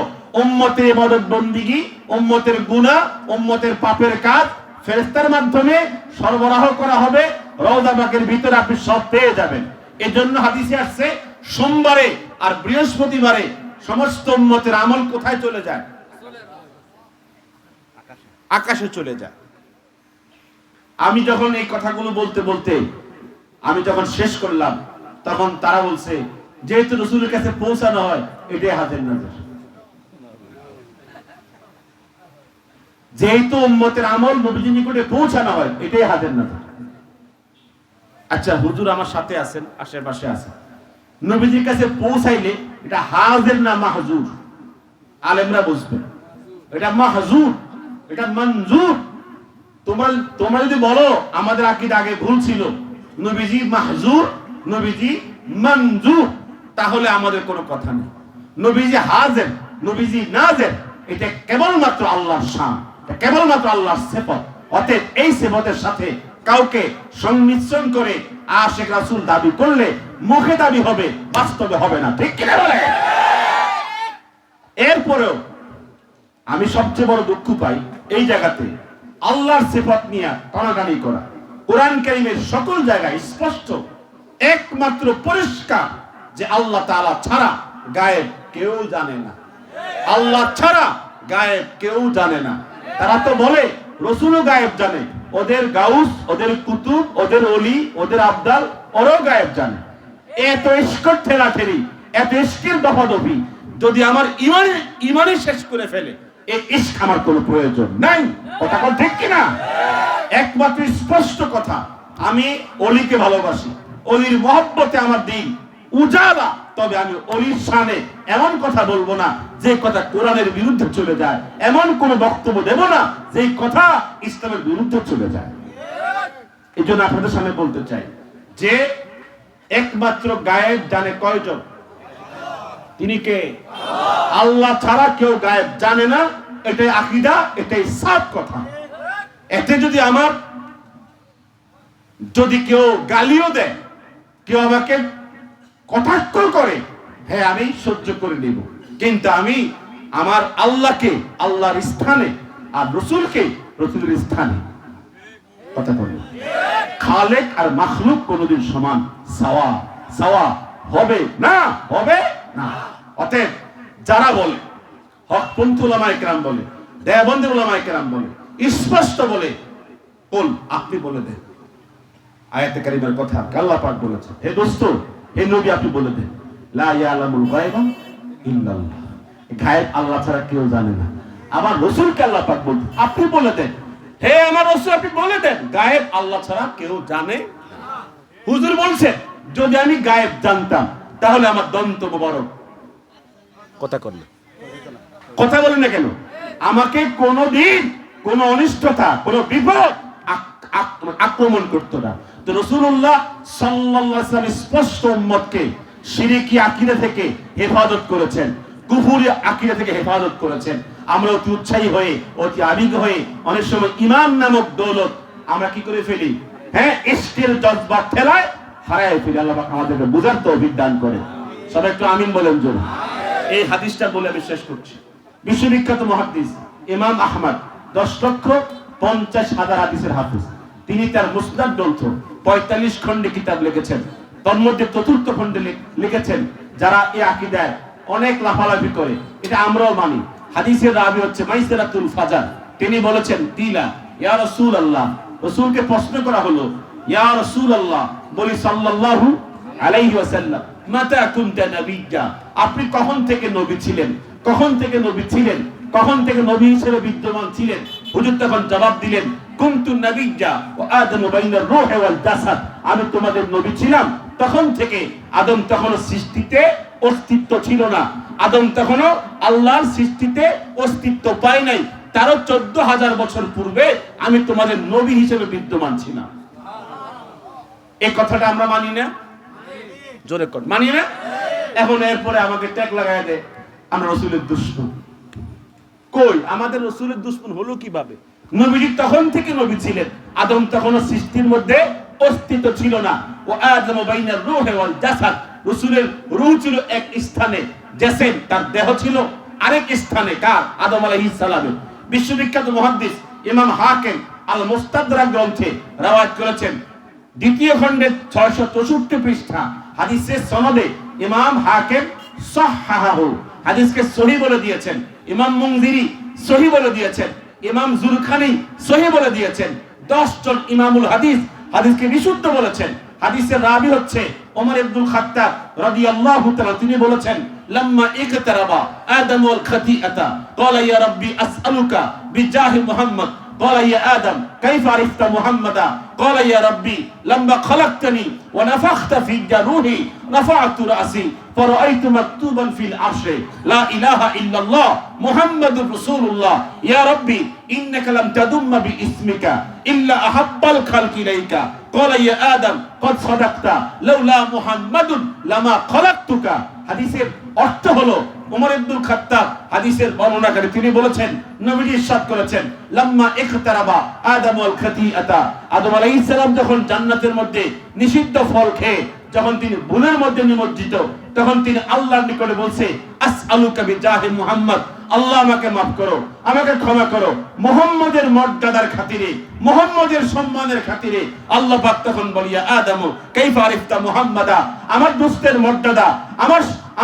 উম্মতের ইবাদত বন্দিগি, উম্মতের গুনাহ, উম্মতের পাপের কাজ ফেরেশতার মাধ্যমে সরবরাহ করা হবে। রওজা পাকের ভিতরে আপনি সব পেয়ে যাবেন। এজন্য হাদিসে আসছে সোমবারে আর বৃহস্পতিবারে সমস্ত উম্মতের আমল কোথায় চলে যায়? আকাশে চলে যায়। আমি যখন এই কথাগুলো বলতে বলতে আমি যখন শেষ করলাম, তখন তারা বলছে যেহেতু রাসূলের কাছে পৌঁছানো হয় এটাই হাতের নাজর, যেহেতু উম্মতের আমল নবীজির নিকটে পৌঁছানো হয় এটাই হাতের নাজর। আচ্ছা হুজুর আমার সাথে আছেন, আশেপাশে আছেন, নবীজির কাছে পৌঁছাইলে এটা হাজির না মাহজুর? আলেমরা বুঝবেন এটা মাহজুর, এটা মঞ্জুর। তোমরা যদি বলো আমাদের আকীদা আগে ভুল ছিল, নবীজি মাহজুর, নবীজি মঞ্জুর, তাহলে আমাদের কোনো কথা নেই। নবীজি হাজির, নবীজি নাজির, এটা কেবলমাত্র আল্লাহর শান, এটা কেবলমাত্র আল্লাহর সিফত। অতএব এই সিফতের সাথে কাউকে সংমিশ্রণ করে আশিক রাসূল দাবি করলে মুখে দাবি হবে, বাস্তবে হবে না। ঠিক কি না বলে? এরপরেও আমি সবচেয়ে বড় দুঃখ পাই এই জায়গাতে আল্লাহর সিফত নিয়ে টানাটানি করা। কোরআন কারীমের সকল জায়গায় স্পষ্ট একমাত্র পরিষ্কার যে আল্লাহ তাআলা ছাড়া গায়েব কেউ জানে না, আল্লাহ ছাড়া গায়েব কেউ জানে না। তারা তো বলে রাসূলও গায়েব জানে, ওদের গাউস, ওদের কুতুব, ওদের ওলি, ওদের আবদাল ওরাও গায়েব জানে। এত ইশকর ঠেলাঠেলি, এত ইশকের দফাদফি যদি আমার ইমানই শেষ করে ফেলে, এই ইশক আমার কোনো প্রয়োজন নাই। কথা কোন ঠিক কিনা? একমাত্র স্পষ্ট কথা, আমি অলিকে ভালোবাসি, অলির মহব্বতে আমার দিন উজালা, তবে আমি অলির শানে এমন কথা বলবো না যে কথা কোরআনের বিরুদ্ধে চলে যায়, এমন কোন বক্তব্য দেব না যে কথা ইসলামের বিরুদ্ধে চলে যায়। এই জন্য আপনাদের সামনে বলতে চাই যে একমাত্র গায়েব জানে কয়জন? তিনি কে? আল্লাহ ছাড়া কেউ গায়েব জানে না। এটাই আকীদা, এটাই সাফ কথা। এতে যদি কেউ গালিও দেয়, কেউ আমাকে কটাক্ষ করে, হ্যাঁ আমি সহ্য করে নেব, কিন্তু আমি আমার আল্লাহকে আল্লাহর স্থানে আর রাসূলকে রাসূলের স্থানে। কথা বলি, খালেক আর মাখলুক কোনদিন সমান সাওয়া হবে না, হবে না। অতএব যারা বলে, হকপন্থী উলামায়ে কেরাম বলে, দেওবন্দি উলামায়ে কেরাম বলে, স্পষ্ট বলে, বল আপনি বলে দেন আয়াতে কারিমার কথা। আল্লাহ পাক বলেছেন, হে দোস্ত, হে নবী আপনি বলে দেন, লা ইয়ালামুল গায়বা ইল্লাল্লাহ, গায়েব আল্লাহ ছাড়া কেউ জানে না। আবার রাসূলকে আল্লাহ পাক বলেন, আপনি বলে দেন, হে আমার রাসূল আপনি বলে দেন, গায়েব আল্লাহ ছাড়া কেউ জানে না। হুজুর বলছেন যদি আমি গায়েব জানতাম তাহলে আমার দন্ত মোবারক। কথা বলেন না কেন? আমাকে কোনদিন কোন অনিষ্টতা, কোন বিপদ আক্রমণ করতো না। তো রাসূলুল্লাহ সাল্লাল্লাহু আলাইহি ওয়াসাল্লাম স্পষ্ট উম্মতকে শিরকি আকীদা থেকে হেফাজত করেছেন, কুফরি আকীদা থেকে হেফাজত করেছেন। আমরা অতি উৎসাহী হয়ে, অতি আবেগ হয়ে অনেক সময় ঈমান নামক দৌলত আমরা কি করে ফেলি? হ্যাঁ, ইশকের জজবা ঠেলায় হারায় ফেলি। আল্লাহ পাক আমাদেরকে বুঝার তৌফিক দান করে। সবাই একটু আমিন বলেন জোরে। এই হাদিসটা বলে আমি শেষ করছি। বিশ্ববিখ্যাত মুহাদ্দিস ইমাম আহমদ 10,50,000 হাদিসের হাফেজ। তিনি তার মুসনাদ গ্রন্থ 45 খণ্ডে কিতাব লিখেছেন। তন্মধ্যে চতুর্থ খণ্ডে লিখেছেন যারা এই আকীদায় অনেক লাফালাফি করে, এটা আমরাও মানি। হাদিসের রাবি হচ্ছে মাইসারাতুল ফাজার। তিনি বলেছেন, কিলা ইয়া রাসূলুল্লাহ, রাসূলকে প্রশ্ন করা হলো, ইয়া রাসূলুল্লাহ, বলি সাল্লাল্লাহু আলাইহি ওয়াসাল্লাম, মাতা কুনতা নাবিয়্যা, আপনি কখন থেকে নবী ছিলেন? কখন থেকে নবী ছিলেন? কখন থেকে নবী হিসেবে বিদ্যমান ছিলেন? হুজুর তখন জবাব দিলেন, কুনতু নাবিয়্যা ওয়া আদামু বাইনার রূহি ওয়াল জাসাদ, আমি তোমাদের নবী ছিলাম তখন থেকে। আদম তখনও সৃষ্টিতে অস্তিত্ব ছিল না, আদম তখনও আল্লাহর সৃষ্টিতে অস্তিত্ব পায় নাই। তারও 14,000 বছর পূর্বে আমি তোমাদের নবী হিসেবে বিদ্যমান ছিলাম। এই কথাটা আমরা মানি না? জোরে কর, মানি না? এখন এরপরে আমাকে ট্যাগ লাগায় দেয় আমরা রাসূলের দুশমন। কই, আমাদের রাসূলের দুশমন হলো কিভাবে? নবীজি তখন থেকে নবী ছিলেন, আদম তখনও সৃষ্টির মধ্যে অস্তিত্ব ছিল না। ও আদম বাইনার রূহ ওয়াল জাসাদ, রাসূলের রূহ ছিল এক স্থানে, জাসেদ তার দেহ ছিল আরেক স্থানে। কার? আদম আলাইহিস সালামের। বিশ্ববিখ্যাত মুহাদ্দিস ইমাম হাকিম আল মুস্তাদরাক গ্রন্থে রওয়ায়াত করেছেন, দ্বিতীয় খণ্ডের 664 পৃষ্ঠা হাদিসের সনদে ইমাম হাকিম সাহহাহু, হাদিসকে সহিহ বলে দিয়েছেন। ইমাম মুনজিরি সহিহ বলে দিয়েছেন। ইমাম জুরখানি সহিহ বলে দিয়েছেন। 10 জন ইমামুল হাদিস হাদিসকে বিশুদ্ধ বলেছেন। হাদিসের রাবি হচ্ছে ওমর ইবনুল খাত্তাব রাদিয়াল্লাহু তাআলা। তিনি বলেছেন, লাম্মা ইকতারাবা আদম ওয়াল খাতিআতা ক্বালা ইয়া রাব্বি আসআলুকা বিজাহি মুহাম্মদ। قال يا آدم كيف عرفت محمدا؟ قال يا ربي لما خلقتني ونفخت في روحي رفعت رأسي فرأيت مكتوبا في العرش لا إله إلا الله محمد رسول الله يا ربي إنك لم تدم باسمك إلا أحب الخلق إليك قال يا آدم قد صدقت لولا محمد لما خلقتك। হাদিসের অর্থ হলো ওমর ইবনুল খাত্তাব হাদিসের বর্ণনাকারী, তিনি বলেছেন, নবীজি ইরশাদ করেছেন, লাম্মা ইখতারাবা আদম ওয়াল খাতিআতা, আদম আলাইহিস সালাম যখন জান্নাতের মধ্যে নিষিদ্ধ ফল খেয়ে যখন তিনি ভুলের মধ্যে নিমজ্জিত, তখন তিনি আল্লাহর নিকটে বলছে, আসআলুকা বিজাহি মুহাম্মদ, আল্লাহ আমাকে মাফ করো, আমাকে ক্ষমা করো, মুহাম্মদের মর্যাদার খাতিরে, মুহাম্মদের সম্মানের খাতিরে। আল্লাহ পাক তখন বলিয়া, আদম কাইফা আরিফতা মুহাম্মাদা, আমার দোস্তের মর্যাদা,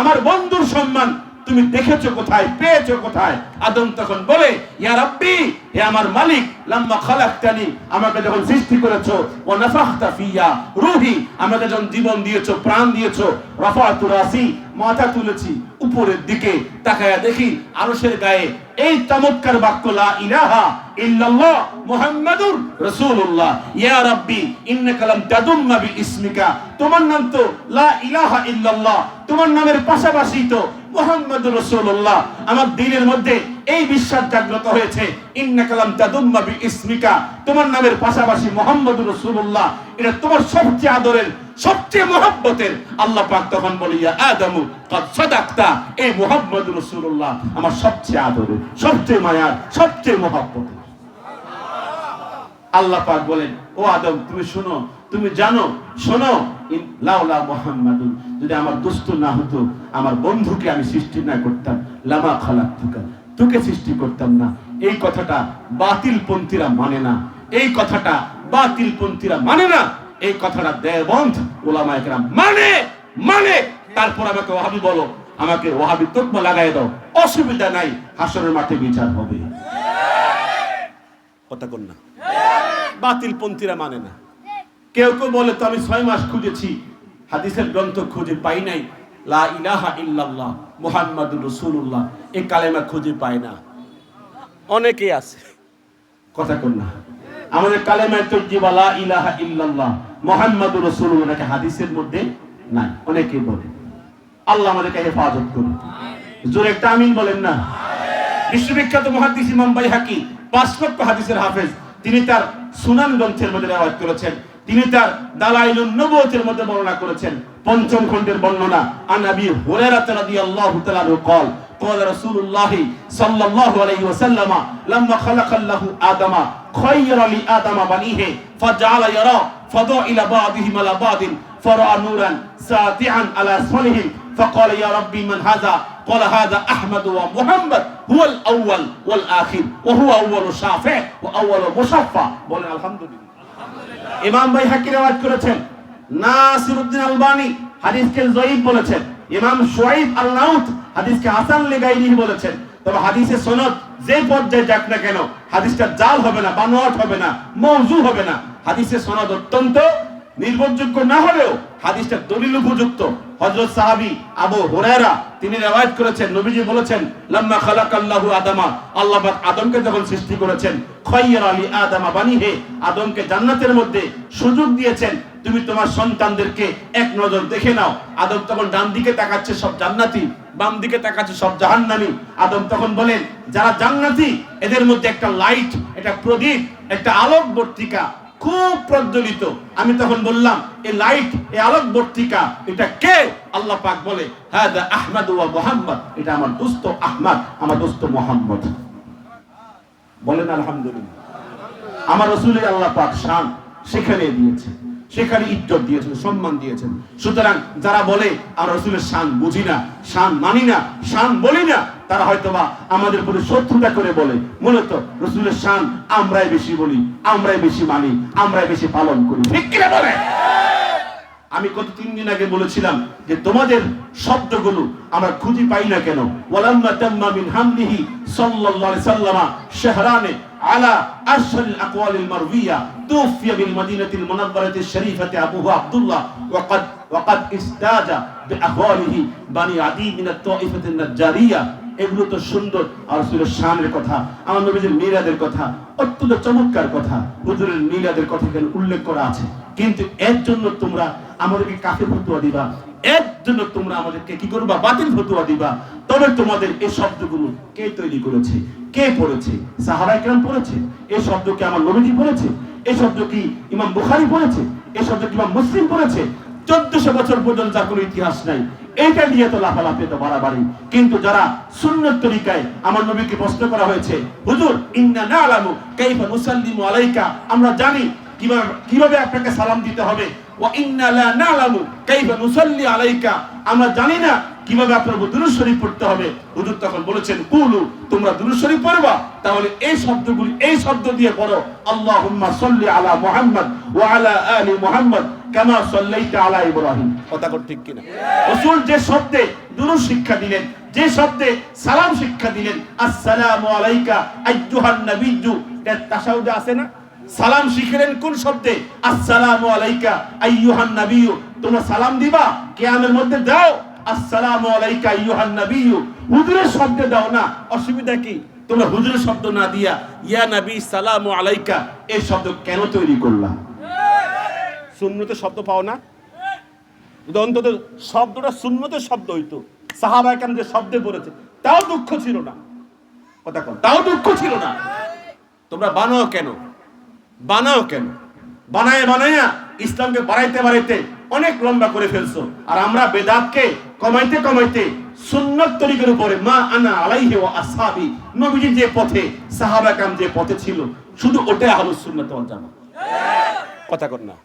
আমার বন্ধুর সম্মান তুমি দেখেছো কোথায়, পেয়েছো কোথায়? আদম তখন বলে, ইয়া রাব্বি, হে আমার মালিক, লাম্মা খালাকতানি, আমাকে যখন সৃষ্টি করেছো, ওয়া নাফাখতা ফিয়া রূহি, আমাকে যখন জীবন দিয়েছো, প্রাণ দিয়েছো, রাফাতু রাসি, মাথা তুলেছি উপরের দিকে, তাকায়া দেখি আরশের গায়ে এই চমৎকার বাক্য, লা ইলাহা ইল্লাল্লাহ মুহাম্মাদুর রাসূলুল্লাহ। ইয়া রাব্বি ইন্নাকা লাম তাদুম্মা বিইসমিকা, তোমার নাম তো লা ইলাহা ইল্লাল্লাহ, তোমার নামের পাশাপাশি তো মুহাম্মাদুর রাসূলুল্লাহ। আমার দিলের মধ্যে এই বিশ্বাস জাগ্রত হয়েছে, ইন্নাকা লাম তাদুম্মা বিইসমিকা, তোমার নামের পাশাপাশি মুহাম্মাদুর রাসূলুল্লাহ, এটা তোমার সবচেয়ে আদরের, সবচেয়ে মহব্বতের। আল্লাহ পাক তখন বলিয়া, আদমু কদ সাদাকতা, এই মুহাম্মাদুর রাসূলুল্লাহ আমার সবচেয়ে আদরের, সবচেয়ে মায়ার, সবচেয়ে মহব্বতের। আল্লাহ পাক বলেন, ও আদম তুমি শোনো, তুমি জানো, শোনো, লাউলা মুহাম্মাদুন, যদি আমার দোস্ত না হতো, আমার বন্ধুকে আমি সৃষ্টি না করতাম, লামা খালাকতুকা, তোকে সৃষ্টি করতাম না। এই কথাটা বাতিলপন্থীরা মানে না, এই কথাটা বাতিলপন্থীরা মানে না, এই কথাটা দেওবন্দ উলামায়ে কেরাম মানে। তারপর আমাকে ওয়াহাবি বলো, আমাকে ওয়াহাবি তকমা লাগাই দাও, অসুবিধা নাই, হাসরের মাঠে বিচার হবে। কথা কোন না? বাতিলপন্থীরা মানে না। কেউ কেউ বলে, তো আমি 6 মাস খুঁজেছি, হাদিসের গ্রন্থ খুঁজে পাই নাই, লা ইলাহা ইল্লাল্লাহ মুহাম্মাদুর রাসূলুল্লাহ এই কালেমা খুঁজে পাই না। অনেকেই আছে, কথা কোন না? আমাদের কালেমায় তরজিবা লা ইলাহা ইল্লাল্লাহ মুহাম্মাদুর রাসূলুল্লাহ নাকি হাদিসের মধ্যে নাই, অনেকেই বলে। আল্লাহ আমাদেরকে হেফাজত করুন, জোরে একটা আমিন বলেন না। বিশ্ববিখ্যাত মুহাদ্দিস ইমাম বাইহাকি 5 লক্ষ হাদিসের হাফেজ, তিনি তার সুনান গ্রন্থের মধ্যে রওয়ায়াত করেছেন, তিনি তার দালাইলুন নবুওয়াতের মধ্যে বর্ণনা করেছেন, 5ম খণ্ডের বর্ণনা। আন আবি হুরায়রা রাদিয়াল্লাহু তাআলা قال قال رسول الله صلى الله عليه وسلم لما خلق الله آدم خير لآدم بنيه فجعل يرى فضائل بعضهم على بعض فرأى نورا ساطعا على أسفلهم فقال يا ربي من هذا؟ قال هذا أحمد ومحمد هو الأول والآخر وهو أول شافع وأول مشفع। বলেন আলহামদুলিল্লাহ। ইমাম বাইহাকি রওয়ায়াত করেছেন, নাসিরউদ্দিন আলবানী হাদিসকে যঈফ বলেছেন, ইমাম শুআইব আল-নাউত হাদিসকে হাসান লিগাইরিহি বলেছেন। তবে হাদিসের সনদ যে পর্যায়ে যাক না কেন, হাদিসটা জাল হবে না, বানোয়াট হবে না, মওযু হবে না। হাদিসের সনদ অত্যন্ত নির্ভরযোগ্য না হলেও হাদিসটা দলিল উপযুক্ত। হযরত সাহাবী আবু হুরায়রা তিনি রওয়ায়াত করেছেন, নবীজি বলেছেন, লাম্মা খালাকাল্লাহু আদামা, আল্লাহ পাক আদমকে যখন সৃষ্টি করেছেন, খায়রা লি আদামা বানিহি, আদমকে জান্নাতের মধ্যে সুযোগ দিয়েছেন, তুমি তোমার সন্তানদেরকে এক নজর দেখে নাও। আদম তখন ডান দিকে তাকাচ্ছে সব জান্নাতি, বাম দিকে তাকাচ্ছে সব জাহান্নামী। আদম তখন বলেন, যারা জান্নাতি এদের মধ্যে একটা লাইট, একটা প্রদীপ, একটা আলোকবর্তিকা খুব প্রজ্বলিত। আমি তখন বললাম, এই লাইট, এই আলোকবর্তিকা এটা কে? আল্লাহ পাক বলে, হাদা আহমদ ওয়া মুহাম্মদ, এটা আমার দোস্ত আহমদ, আমার দোস্ত মুহাম্মদ। বলেন আলহামদুলিল্লাহ। আমার রাসূলের আল্লাহ পাক শান সেখানে দিয়েছে, সেখানে ইজ্জত দিয়েছেন, সম্মান দিয়েছেন। সুতরাং যারা বলে আমরা রাসূলের শান বুঝি না, শান মানি না, শান বলি না, তারা হয়তোবা আমাদের প্রতি শত্রুতা করে বলে। মূলত রাসূলের শান আমরাই বেশি বলি, আমরাই বেশি মানি, আমরাই বেশি পালন করি। ঠিক কি না বলে? আমি গত 3 দিন আগে বলেছিলাম যে তোমাদের শব্দগুলো আমরা খুঁজে পাই না কেন। ওয়ালাম্মা তাম্মা মিন হামদিহি সাল্লাল্লাহু আলাইহি সাল্লাম শাহরানে আলা আশহারিল আকওয়ালিল মারওয়িয়া তুফিয়া বিল মাদিনাতিল মুনাওয়ারাতিশ শরীফাতি আবুহু আব্দুল্লাহ ওয়াকাদ ইসতাজা বিআহওয়ালিহি বানি আদি মিন আত-তাইফাতিন নাজ্জারিয়া। এগুলো তো সুন্দর আর রাসূলের শানের কথা, আমার নবীজির মিলাদের কথা, অত্যন্ত চমৎকার কথা। হুজুরের মিলাদের কথা এখানে উল্লেখ করা আছে, কিন্তু এর জন্য তোমরা আমাদেরকে কাফের ফতোয়া দিবা, এর জন্য তোমরা আমাদেরকে কি করবা? বাতিল ফতোয়া দিবা। তবে তোমাদের এই শব্দগুলো কে তৈরি করেছে, কে পড়েছে? সাহাবায়ে কেরাম পড়েছে? এই শব্দ কি আমার নবীজি পড়েছে? এই শব্দ কি ইমাম বুখারী পড়েছে? এই শব্দ কি ইমাম মুসলিম পড়েছে? 1400 বছর পর্যন্ত যার কোনো ইতিহাস নাই, এইটা নিয়ে তো লাফালাফি, তো বাড়াবাড়ি। কিন্তু যারা সুন্নাত তরিকায় আমার নবীকে প্রশ্ন করা হয়েছে, হুজুর ইন্না না'লামু কাইফা নুসাল্লিমু আলাইকা, আমরা জানি কিভাবে আপনাকে সালাম দিতে হবে। ওয়া ইন্না লা না'লামু কাইফা নুসাল্লি আলাইকা, আমরা জানি না কিভাবে আপনার উপর দুরূদ শরীফ পড়তে হবে। হুজুর তখন বলেছেন কুলু, তোমরা দুরূদ শরীফ পড়বা, তাহলে এই শব্দগুলি, এই শব্দ দিয়ে পড়ো, আল্লাহুম্মা সাল্লি আলা মুহাম্মদ ওয়া আলা আলি মুহাম্মদ কামা সাল্লাইতা আলা ইব্রাহিম। কথা কর ঠিক কিনা? রাসূল যে শব্দে দুরূদ শিক্ষা দিলেন, যে শব্দে সালাম শিক্ষা দিলেন, আসসালামু আলাইকা আইয়ুহান নাবিয়্যু, এর তাশাহুদে আছে না? সালাম শিখলেন কোন শব্দে? আসসালামু আলাইকা আইয়ুহান নাবিয়্যু। তোমরা সালাম দিবা, কিয়ামের মধ্যে দাও আসসালামু আলাইকা আইয়ুহান নাবিয়্যু। হুজুরের শব্দে দাও না, অসুবিধা কি? তোমরা হুজুরের শব্দ না দিয়া ইয়া নবী সালামু আলাইকা এই শব্দ কেন তৈরি করলা? সুন্নতের শব্দ পাও না? অন্তত শব্দটা সুন্নতের শব্দ হইতো। সাহাবায়ে কেরাম যে শব্দে পড়েছে তাও দুঃখ ছিল না। কথা কর, তাও দুঃখ ছিল না। তোমরা বানাও কেন? বানাও কেন? বানায়া ইসলামকে বাড়াইতে অনেক লম্বা করে ফেলছো। আর আমরা বেদাতকে কমাইতে সুন্নাত তরিকার উপরে মা আনা আলাইহি ওয়া আসহাবি, নবীজি যে পথে, সাহাবায়ে কেরাম যে পথে ছিল, শুধু ওটাই আহলুস সুন্নাত ওয়াল জামাত। কথা কর না?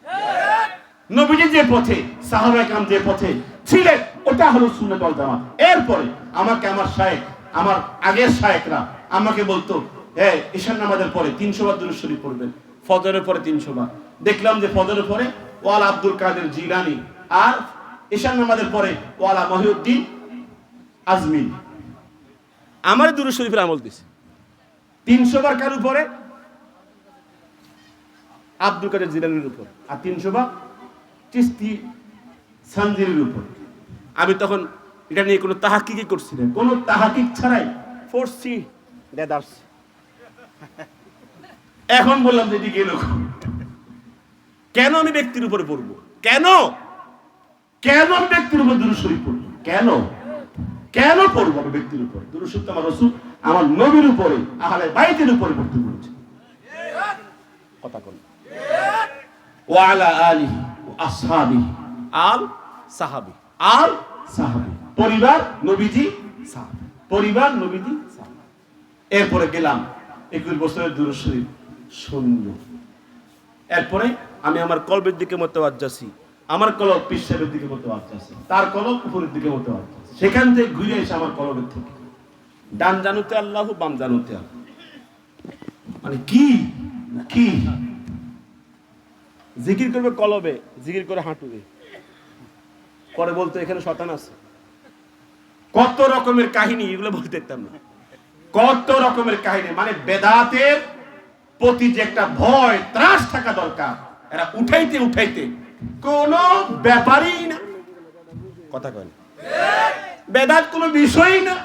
নবীজি যে পথে, সাহাবায়ে কেরাম যে পথে ছিলেন, ওটা আহলুস সুন্নাত ওয়াল জামাত। এরপরে আমাকে আমার শায়েখ, আমার আগের শায়েখরা আমাকে বলতো, হ্যাঁ ঈশান নামাজের পরে 300 বার দুরূদ শরীফ পড়বেন, ফজরের পরে 300 বার। দেখলাম যে ফজরের পরে ওয়ালা আব্দুল কাদের জিলানী, আর ঈশান নামাজের পরে ওয়ালা মহিউদ্দিন আজমি। আমার দুরূদ শরীফের আমল দিছে 300 বার কার উপরে? আব্দুল কাদের জিলানীর উপর, আর 300 বার চিশতি সানজিরির উপর। আমি তখন এটা নিয়ে কোনো তাহাকিকই করছি না, কোনো তাহাকিক ছাড়াই পড়ছি দেদার্স। এখন বললাম যে এদিকে এলো কেন আমি ব্যক্তির উপরে পড়বো? কেন আমি ব্যক্তির উপর দুরূদ শরীফ পড়বো? কেন পড়বো আমি ব্যক্তির উপর দুরূদ শরীফ? আমার রাসূল আমার নবীর উপরে, আহলে বাইতের উপরে পড়তে বলেছে। কথা বল। ওয়া আলা আলিহি ওয়া আসহাবিহি, আল সাহাবী, আল সাহাবী, পরিবার নবীজি সাহাবী, পরিবার নবীজি সাহাবী। এরপরে গেলাম 21 বছরের দুরূদ শরীফ শূন্য। এরপরে আমি আমার কলবের দিকে মুতাওয়াজ্জাসি, আমার কলব পীর সাহেবের দিকে মুতাওয়াজ্জাসি, তার কলব উপরের দিকে মুতাওয়াজ্জাসি। সেখান থেকে ঘুরে এসে আমার কলবের থেকে ডান জানুতে আল্লাহ, বাম জানুতে আল্লাহ। মানে কি জিকির করবে কলবে, জিকির করে হাঁটুবে, পরে বলতো এখানে শয়তান আছে। কত রকমের কাহিনী, এগুলো বলতে দেখতাম না। কত রকমের কাহিনী, মানে বেদাতের প্রতি যে একটা ভয় ত্রাস থাকা দরকার, এরা উঠাইতে কোনো ব্যাপারই না। কথা কয় না? বেদাত কোনো বিষয়ই না।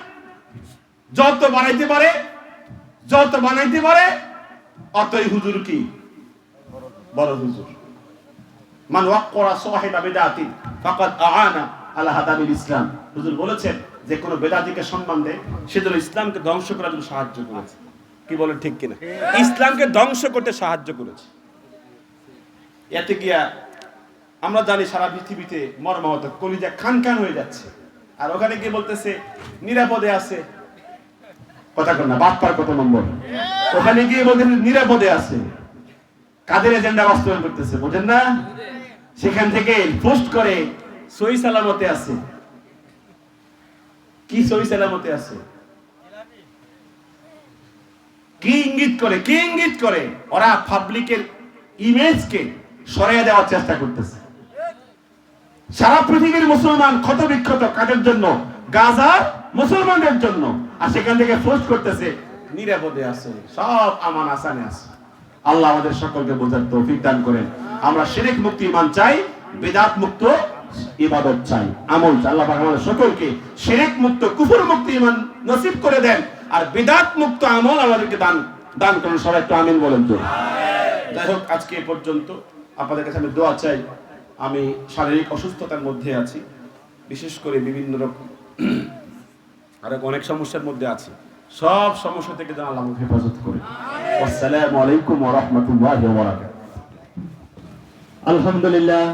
যত বানাইতে পারে অতই হুজুর কি বড় হুজুর। মান ওয়াক্কারা সাহিবা বিদআতিন ফাকাদ আ'আনা আলা হাদামিল ইসলাম। হুজুর বলেছেন যে কোন বেদাতীকে সম্মান দেয় সে যেন ইসলামকে ধ্বংস করার জন্য সাহায্য করেছে। কি বলেন ঠিক কিনা? ইসলামকে ধ্বংস করতে সাহায্য করেছে। এতে গিয়া আমরা জানি সারা পৃথিবীতে মর্মাহত, কলিজা খান হয়ে যাচ্ছে। আর ওখানে গিয়ে বলতেছে নিরাপদে আছে। কথা কর না, বাটপার কত নম্বর। ওখানে গিয়ে বলতেছে নিরাপদে আছে। কাদের এজেন্ডা বাস্তবায়ন করতেছে বুঝেন না? সেখান থেকে পোস্ট করে সহি সালামতে আছে। কি সহি সালামতে আছে? কি ইঙ্গিত করে ওরা পাবলিকের ইমেজকে সরিয়ে দেওয়ার চেষ্টা করতেছে। সারা পৃথিবীর মুসলমান ক্ষত বিক্ষত কাদের জন্য? গাজার মুসলমানদের জন্য। আর সেখান থেকে পোস্ট করতেছে নিরাপদে আছে, সব আমান আসানে আছে। আল্লাহ আমাদের সকলকে বোঝার তৌফিক দান করেন। আমরা শিরক মুক্ত ঈমান চাই, বিদআত মুক্ত ইবাদত চাই, আমল চাই। আল্লাহ পাক আমাদের সকলকে শিরক মুক্ত কুফর মুক্ত ঈমান নসিব করে দেন, আর বিদআত মুক্ত আমল আমাদেরকে দান করেন। সবাই একটু আমিন বলেন তো। যাই হোক, আজকে এ পর্যন্ত। আপনাদের কাছে আমি দোয়া চাই। আমি শারীরিক অসুস্থতার মধ্যে আছি, বিশেষ করে বিভিন্ন রকম আর অনেক সমস্যার মধ্যে আছি। সব সমস্যা থেকে যেন আল্লাহ আমাকে হেফাজত করে। আসসালামু আলাইকুম ওয়া রাহমাতুল্লাহি ওয়া বারাকাতুহু। আলহামদুলিল্লাহ।